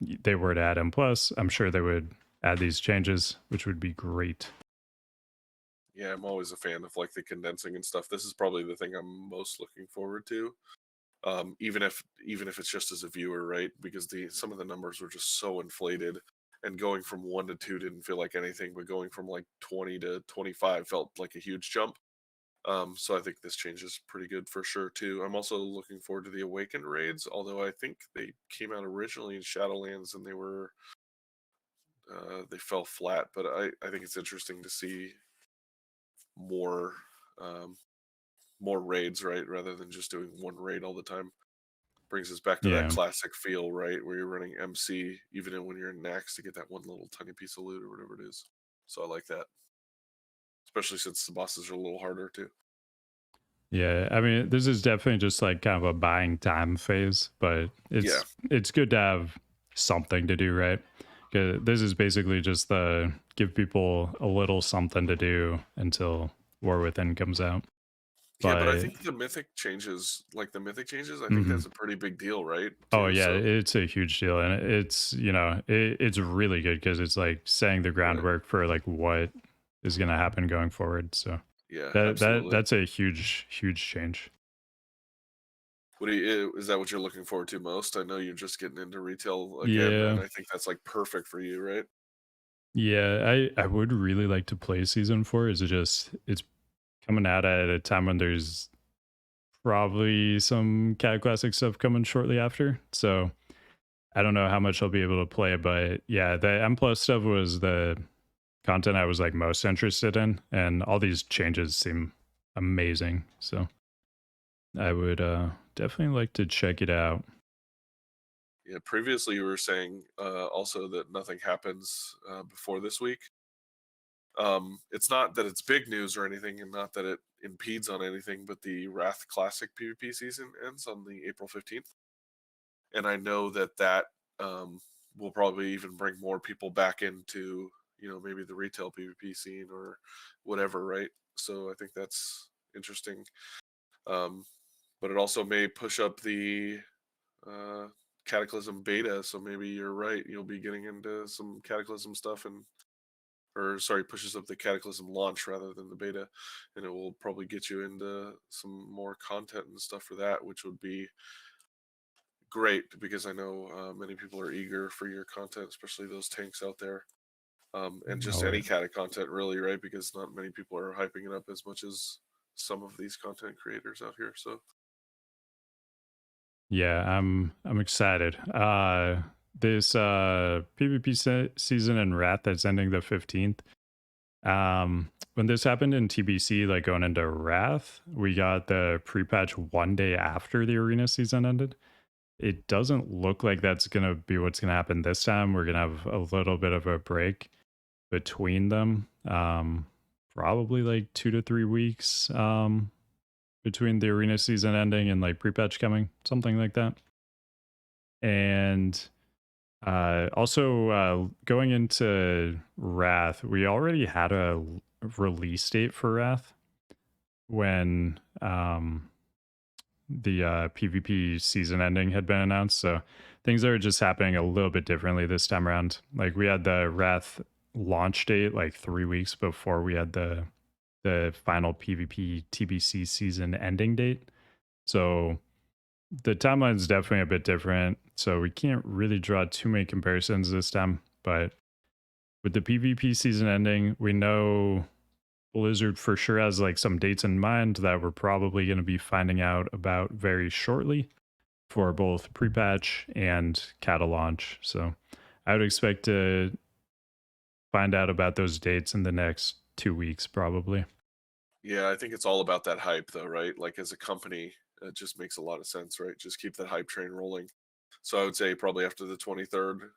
S1: they were to add M plus. I'm sure they would add these changes, which would be great.
S2: Yeah, I'm always a fan of like the condensing and stuff. This is probably the thing I'm most looking forward to. Even if it's just as a viewer, right? Because the some of the numbers were just so inflated, and going from 1 to 2 didn't feel like anything, but going from like 20 to 25 felt like a huge jump. So I think this change is pretty good for sure too. I'm also looking forward to the Awakened raids, although I think they came out originally in Shadowlands and they fell flat. But I think it's interesting to see more um, more raids, right, rather than just doing one raid all the time. Brings us back to that
S1: Yeah.
S2: classic feel, right, where you're running MC even when you're in Nax to get that one little tiny piece of loot or whatever it is. So I like that, especially since the bosses are a little harder too.
S1: Yeah, I mean, this is definitely just like kind of a buying time phase, but
S2: Yeah,
S1: it's good to have something to do, right? 'Cause this is basically just the give people a little something to do until War Within comes out.
S2: yeah, but I
S1: But
S2: think the mythic changes, I think
S1: mhm.
S2: that's a pretty big deal, right?
S1: Oh
S2: Too.
S1: yeah,
S2: So
S1: it's a huge deal, and it's it's really good because it's like setting the
S2: right.
S1: groundwork for like what is going to happen going forward. So
S2: Yeah,
S1: That
S2: absolutely.
S1: that's a huge change.
S2: What do you is that what you're looking forward to most? I know you're just getting into retail again, and
S1: Yeah.
S2: I think that's, like, perfect for you, right?
S1: Yeah, I would really like to play season 4. Is it just it's coming out at a time when there's probably some Cataclassic stuff coming shortly after. So I don't know how much I'll be able to play, but yeah, the M plus stuff was the content I was like most interested in, and all these changes seem amazing. So I would definitely like to check it out.
S2: Yeah, previously you were saying, also that nothing happens, before this week. It's not that it's big news or anything, and not that it impedes on anything, but the Wrath Classic PvP season ends on the April 15th, and I know that um, will probably even bring more people back into, maybe the retail PvP scene or whatever, right? So I think that's interesting. Um, but it also may push up the uh, Cataclysm beta, so maybe you're right. You'll be getting into some Cataclysm stuff, and or sorry, pushes up the Cataclysm launch rather than the beta, and it will probably get you into some more content and stuff for that, which would be great because I know many people are eager for your content, especially those tanks out there, and just
S1: Oh
S2: any kind of content, really, right? Because not many people are hyping it up as much as some of these content creators out here. So
S1: yeah, I'm excited. This PvP season in Wrath that's ending the 15th. When this happened in TBC, like going into Wrath, we got the pre-patch 1 day after the arena season ended. It doesn't look like that's gonna be what's gonna happen this time. We're gonna have a little bit of a break between them. Probably like 2 to 3 weeks between the arena season ending and like pre-patch coming, something like that. And also, going into Wrath, we already had a release date for Wrath when the PvP season ending had been announced. So things are just happening a little bit differently this time around. Like we had the Wrath launch date like 3 weeks before we had the final PvP TBC season ending date. So the timeline is definitely a bit different. So we can't really draw too many comparisons this time. But with the PvP season ending, we know Blizzard for sure has like some dates in mind that we're probably going to be finding out about very shortly for both pre-patch and Cata launch. So I would expect to find out about those dates in the next 2 weeks, probably.
S2: yeah, I think it's all about that hype, though, right? Like as a company, it just makes a lot of sense, right? Just keep that hype train rolling. So I would say probably after the 23rd,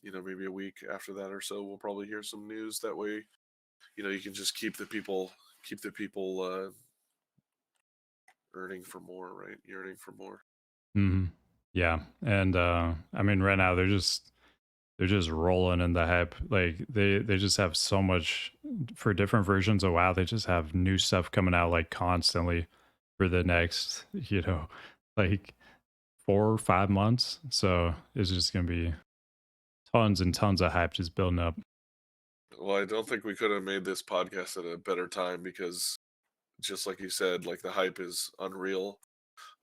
S2: maybe a week after that or so, we'll probably hear some news. That way, you can just keep the people earning for more, right? Yearning for more.
S1: Hmm. Yeah, and I mean, right now they're just rolling in the hype. Like they just have so much for different versions of WoW. They just have new stuff coming out like constantly for the next, like 4 or 5 months. So it's just gonna be tons and tons of hype just building up.
S2: Well, I don't think we could have made this podcast at a better time because, just like you said, like the hype is unreal.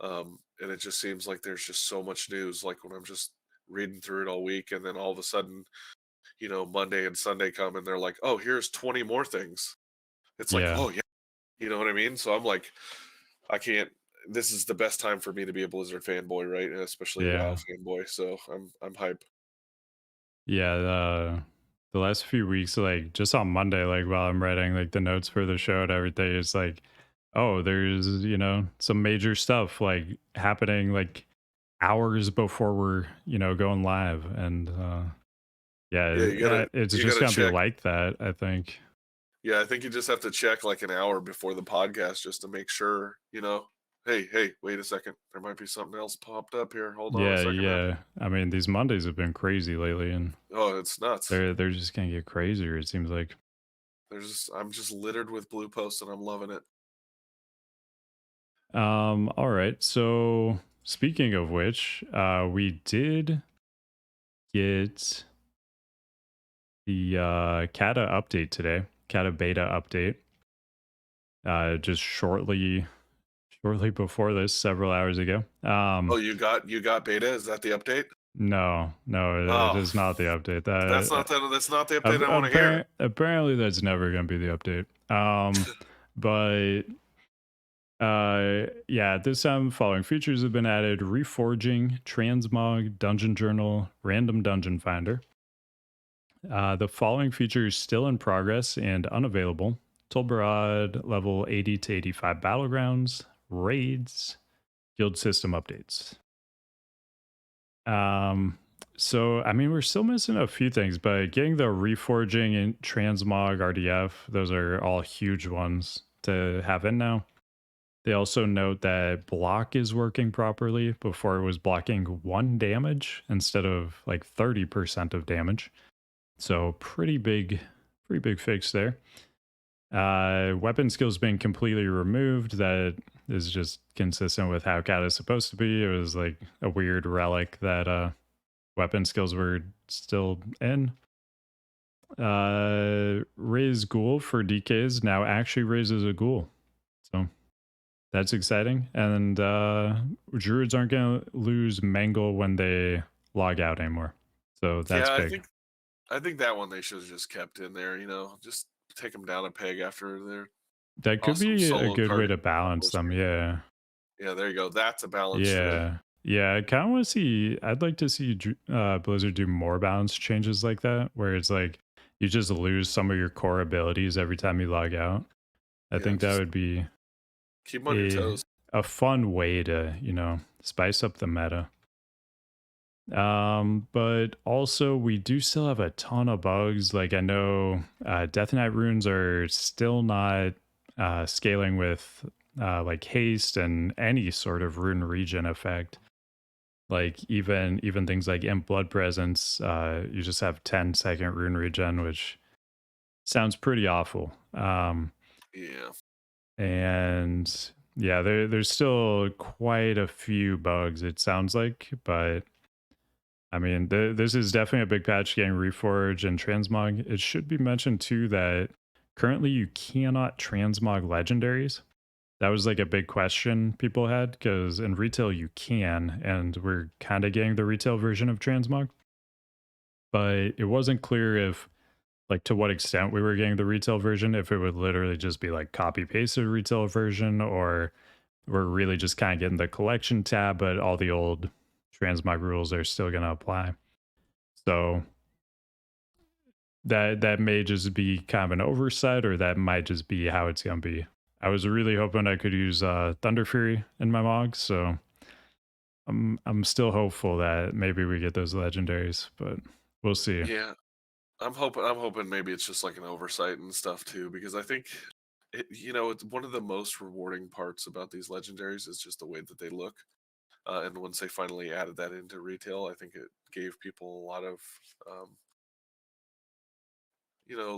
S2: And it just seems like there's just so much news. Like when I'm just reading through it all week, and then all of a sudden, Monday and Sunday come, and they're like, "Oh, here's 20 more things." It's like,
S1: Yeah.
S2: "Oh yeah," you know what I mean? So I'm like, I can't. This is the best time for me to be a Blizzard fanboy, right? And especially a WoW
S1: Yeah.
S2: fanboy. So I'm hype.
S1: Yeah. The last few weeks, like just on Monday, like while I'm writing like the notes for the show and everything, it's like, oh, there's, some major stuff like happening like hours before we're, going live. And
S2: Yeah,
S1: yeah,
S2: you gotta
S1: it's
S2: you
S1: just
S2: gotta
S1: gonna be
S2: check.
S1: like that, I think.
S2: Yeah, I think you just have to check like an hour before the podcast just to make sure. Hey, hey, wait a second. There might be something else popped up here. Hold on a
S1: Yeah,
S2: second now.
S1: yeah. I mean, these Mondays have been crazy lately, and
S2: Oh, it's nuts.
S1: they're just gonna get crazier, it seems like.
S2: I'm just littered with blue posts and I'm loving it.
S1: All right. So speaking of which, we did get the Cata update today, Cata beta update. just shortly before this, several hours ago.
S2: Oh, you got beta? Is that the update?
S1: No, no, it
S2: Oh,
S1: is not the update.
S2: that's not the update I wanna hear.
S1: Apparently that's never going to be the update. But yeah, this time following features have been added: reforging, transmog, dungeon journal, random dungeon finder. The following features still in progress and unavailable: Tulbarad level 80 to 85 battlegrounds, raids, guild system updates. Um, so I mean, we're still missing a few things, but getting the reforging and transmog RDF, those are all huge ones to have in now. They also note that block is working properly. Before it was blocking 1 damage instead of like 30% of damage. So pretty big fix there. Weapon skills being completely removed. That is just consistent with how Cata is supposed to be. It was like a weird relic that weapon skills were still in. Raise ghoul for DKs now actually raises a ghoul. So that's exciting. And druids aren't going to lose mangle when they log out anymore. So that's
S2: Yeah, I
S1: big.
S2: think I think that one they should have just kept in there, just take them down a peg after their
S1: That could
S2: awesome
S1: be a
S2: solo
S1: good way
S2: card
S1: to balance
S2: combo
S1: them.
S2: streak.
S1: Yeah.
S2: Yeah, there you go. That's a balance to it.
S1: Yeah. Yeah. I kind of want to see, I'd like to see Blizzard do more balance changes like that, where it's like you just lose some of your core abilities every time you log out. I
S2: Yeah,
S1: think that
S2: just
S1: would be
S2: keep 'em on your
S1: a,
S2: toes.
S1: a fun way to, spice up the meta. But also we do still have a ton of bugs. Like I know Death Knight runes are still not scaling with like haste and any sort of rune regen effect. Like even things like Imp Blood Presence, you just have 10-second rune regen, which sounds pretty awful.
S2: Yeah.
S1: And yeah, there's still quite a few bugs, it sounds like, but I mean, this is definitely a big patch getting Reforge and Transmog. It should be mentioned too that currently you cannot transmog legendaries. That was like a big question people had because in retail you can, and we're kind of getting the retail version of transmog, but it wasn't clear if, like, to what extent we were getting the retail version, if it would literally just be like copy pasted retail version, or we're really just kind of getting the collection tab, but all the old transmog rules are still going to apply. So that may just be kind of an oversight, or that might just be how it's gonna be. I was really hoping I could use Thunder Fury in my mog, so I'm still hopeful that maybe we get those legendaries, but we'll see.
S2: Yeah. I'm hoping maybe it's just like an oversight and stuff too, because I think it's one of the most rewarding parts about these legendaries is just the way that they look. And once they finally added that into retail, I think it gave people a lot of, um,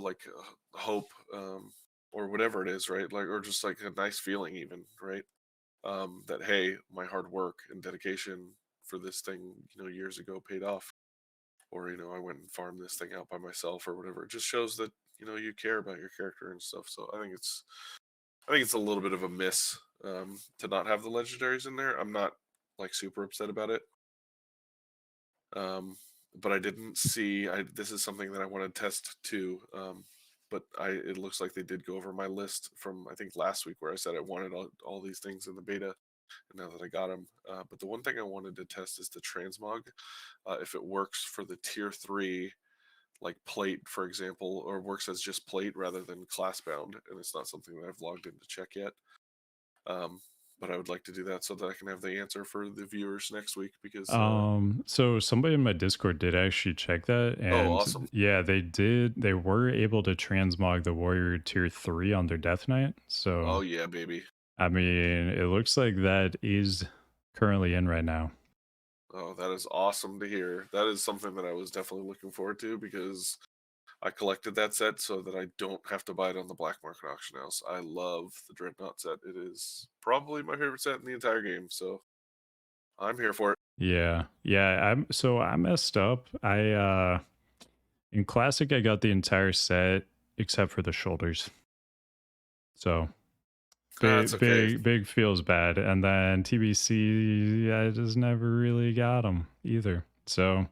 S2: like hope, or whatever it is, right? Like, or just like a nice feeling, even, right? That hey, my hard work and dedication for this thing, years ago paid off, or I went and farmed this thing out by myself or whatever. It just shows that you care about your character and stuff. So I think it's a little bit of a miss, to not have the legendaries in there. I'm not like super upset about it. But I didn't see. This is something that I want to test too. But it looks like they did go over my list from I think last week where I said I wanted all these things in the beta, and now that I got them. But the one thing I wanted to test is the transmog, if it works for the tier 3, like plate, for example, or works as just plate rather than class bound. And it's not something that I've logged in to check yet. Um, but I would like to do that so that I can have the answer for the viewers next week because
S1: So somebody in my Discord did actually check that,
S2: oh,
S1: and
S2: awesome.
S1: yeah, they did. They were able to transmog the warrior tier 3 on their Death Knight.
S2: Oh
S1: So
S2: yeah, baby.
S1: I mean, it looks like that is currently in right now.
S2: Oh, that is awesome to hear. That is something that I was definitely looking forward to because I collected that set so that I don't have to buy it on the black market auction house. I love the Dreadnought set. It is probably my favorite set in the entire game, so I'm here for it.
S1: Yeah. Yeah, I messed up. I in classic I got the entire set except for the shoulders. So
S2: That's okay.
S1: Big feels bad, and then TBC, yeah, I just never really got them either. So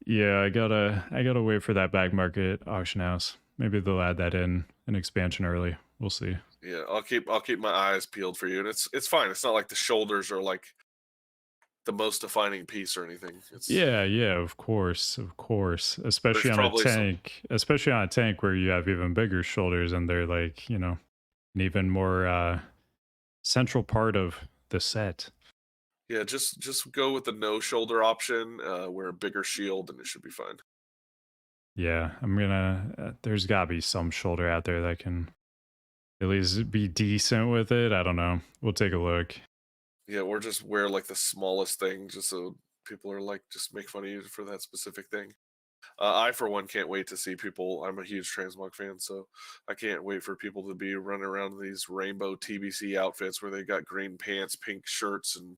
S1: yeah, I gotta wait for that back market auction house. Maybe they'll add that in an expansion early. We'll see.
S2: Yeah, I'll keep my eyes peeled for you, and it's fine. It's not like the shoulders are like the most defining piece or anything. It's
S1: Yeah, yeah, of course.
S2: there's
S1: Especially on a
S2: probably some.
S1: tank, especially on a tank where you have even bigger shoulders and they're like, an even more central part of the set.
S2: Yeah, just go with the no shoulder option. Wear a bigger shield, and it should be fine.
S1: Yeah, I'm gonna. There's gotta be some shoulder out there that can at least be decent with it. I don't know. We'll take a look.
S2: Yeah, or just wear like the smallest thing, just so people are like, just make fun of you for that specific thing. I, for one, can't wait to see people. I'm a huge Transmog fan, so I can't wait for people to be running around in these rainbow TBC outfits where they got green pants, pink shirts, and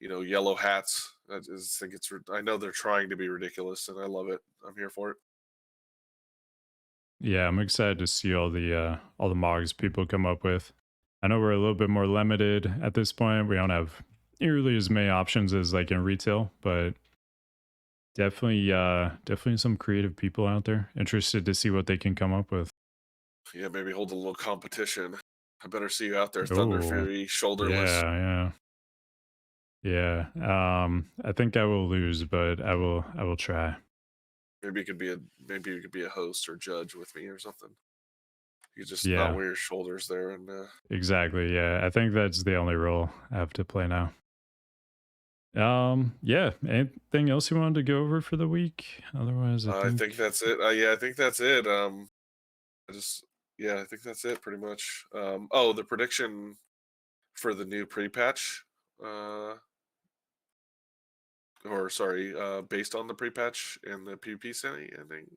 S2: yellow hats. I just think I know they're trying to be ridiculous, and I love it. I'm here for it.
S1: Yeah, I'm excited to see all the mods people come up with. I know we're a little bit more limited at this point. We don't have nearly as many options as like in retail, but definitely some creative people out there. Interested to see what they can come up with.
S2: Yeah, maybe hold a little competition. I better see you out there, Thunder
S1: Oh,
S2: Fury, shoulderless.
S1: yeah, yeah. I think I will lose, but I will try.
S2: Maybe you could be a host or judge with me or something. You just not
S1: Yeah,
S2: wear your shoulders there, and
S1: exactly. Yeah, I think that's the only role I have to play now. Yeah. Anything else you wanted to go over for the week? Otherwise, I
S2: I think
S1: think.
S2: that's it. Yeah, I think that's it. I just yeah, I think that's it pretty much. Oh, the prediction for the new pre-patch, uh, or sorry, based on the pre-patch and the PvP setting, I think.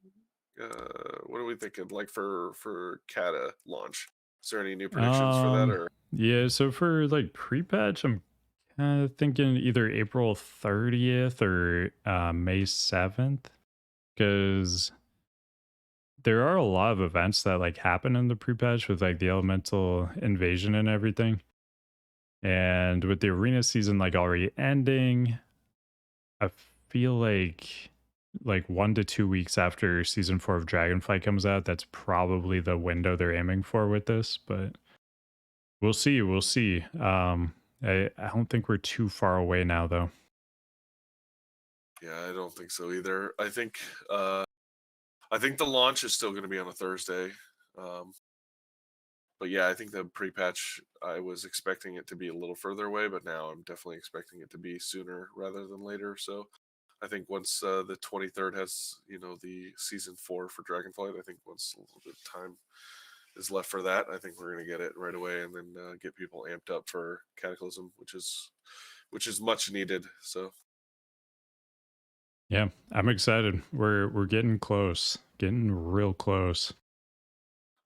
S2: What are we thinking? Like for Cata launch, is there any new predictions for that or?
S1: Yeah. So for like pre-patch, I'm kind of thinking either April 30th or May 7th, because there are a lot of events that like happen in the pre-patch with like the elemental invasion and everything. And with the arena season like already ending, I feel like 1 to 2 weeks after season 4 of Dragonflight comes out, that's probably the window they're aiming for with this. But we'll see. We'll see. I don't think we're too far away now, though.
S2: Yeah, I don't think so either. I think the launch is still going to be on a Thursday. Um, but yeah, I think the pre-patch, I was expecting it to be a little further away, but now I'm definitely expecting it to be sooner rather than later. So I think once the 23rd has, the season 4 for Dragonflight, I think once a little bit of time is left for that, I think we're going to get it right away and then get people amped up for Cataclysm, which is much needed. So
S1: Yeah, I'm excited. We're getting close, getting real close.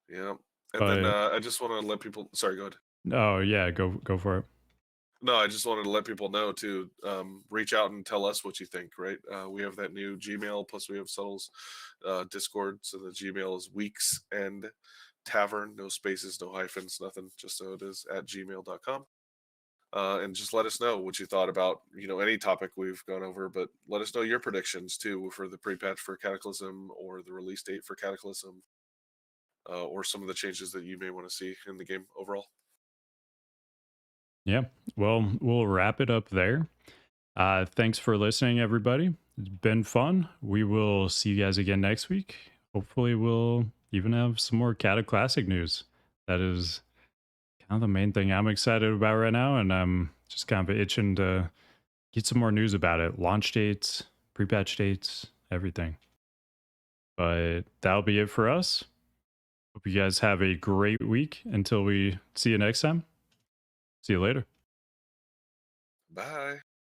S2: yeah, and then
S1: But
S2: I just want to let people. Sorry, go ahead.
S1: oh yeah, go for it.
S2: No, I just wanted to let people know to reach out and tell us what you think. Right, we have that new Gmail. Plus, we have Subtle's Discord. So the Gmail is Weeks and Tavern, no spaces, no hyphens, nothing. Just so it is at gmail.com. And just let us know what you thought about any topic we've gone over. But let us know your predictions too for the pre-patch for Cataclysm or the release date for Cataclysm, or some of the changes that you may want to see in the game overall.
S1: Yeah. Well, we'll wrap it up there. Thanks for listening, everybody. It's been fun. We will see you guys again next week. Hopefully, we'll even have some more Cata Classic news. That is kind of the main thing I'm excited about right now, and I'm just kind of itching to get some more news about it. Launch dates, pre-patch dates, everything. But that'll be it for us. Hope you guys have a great week until we see you next time. See you later.
S2: Bye.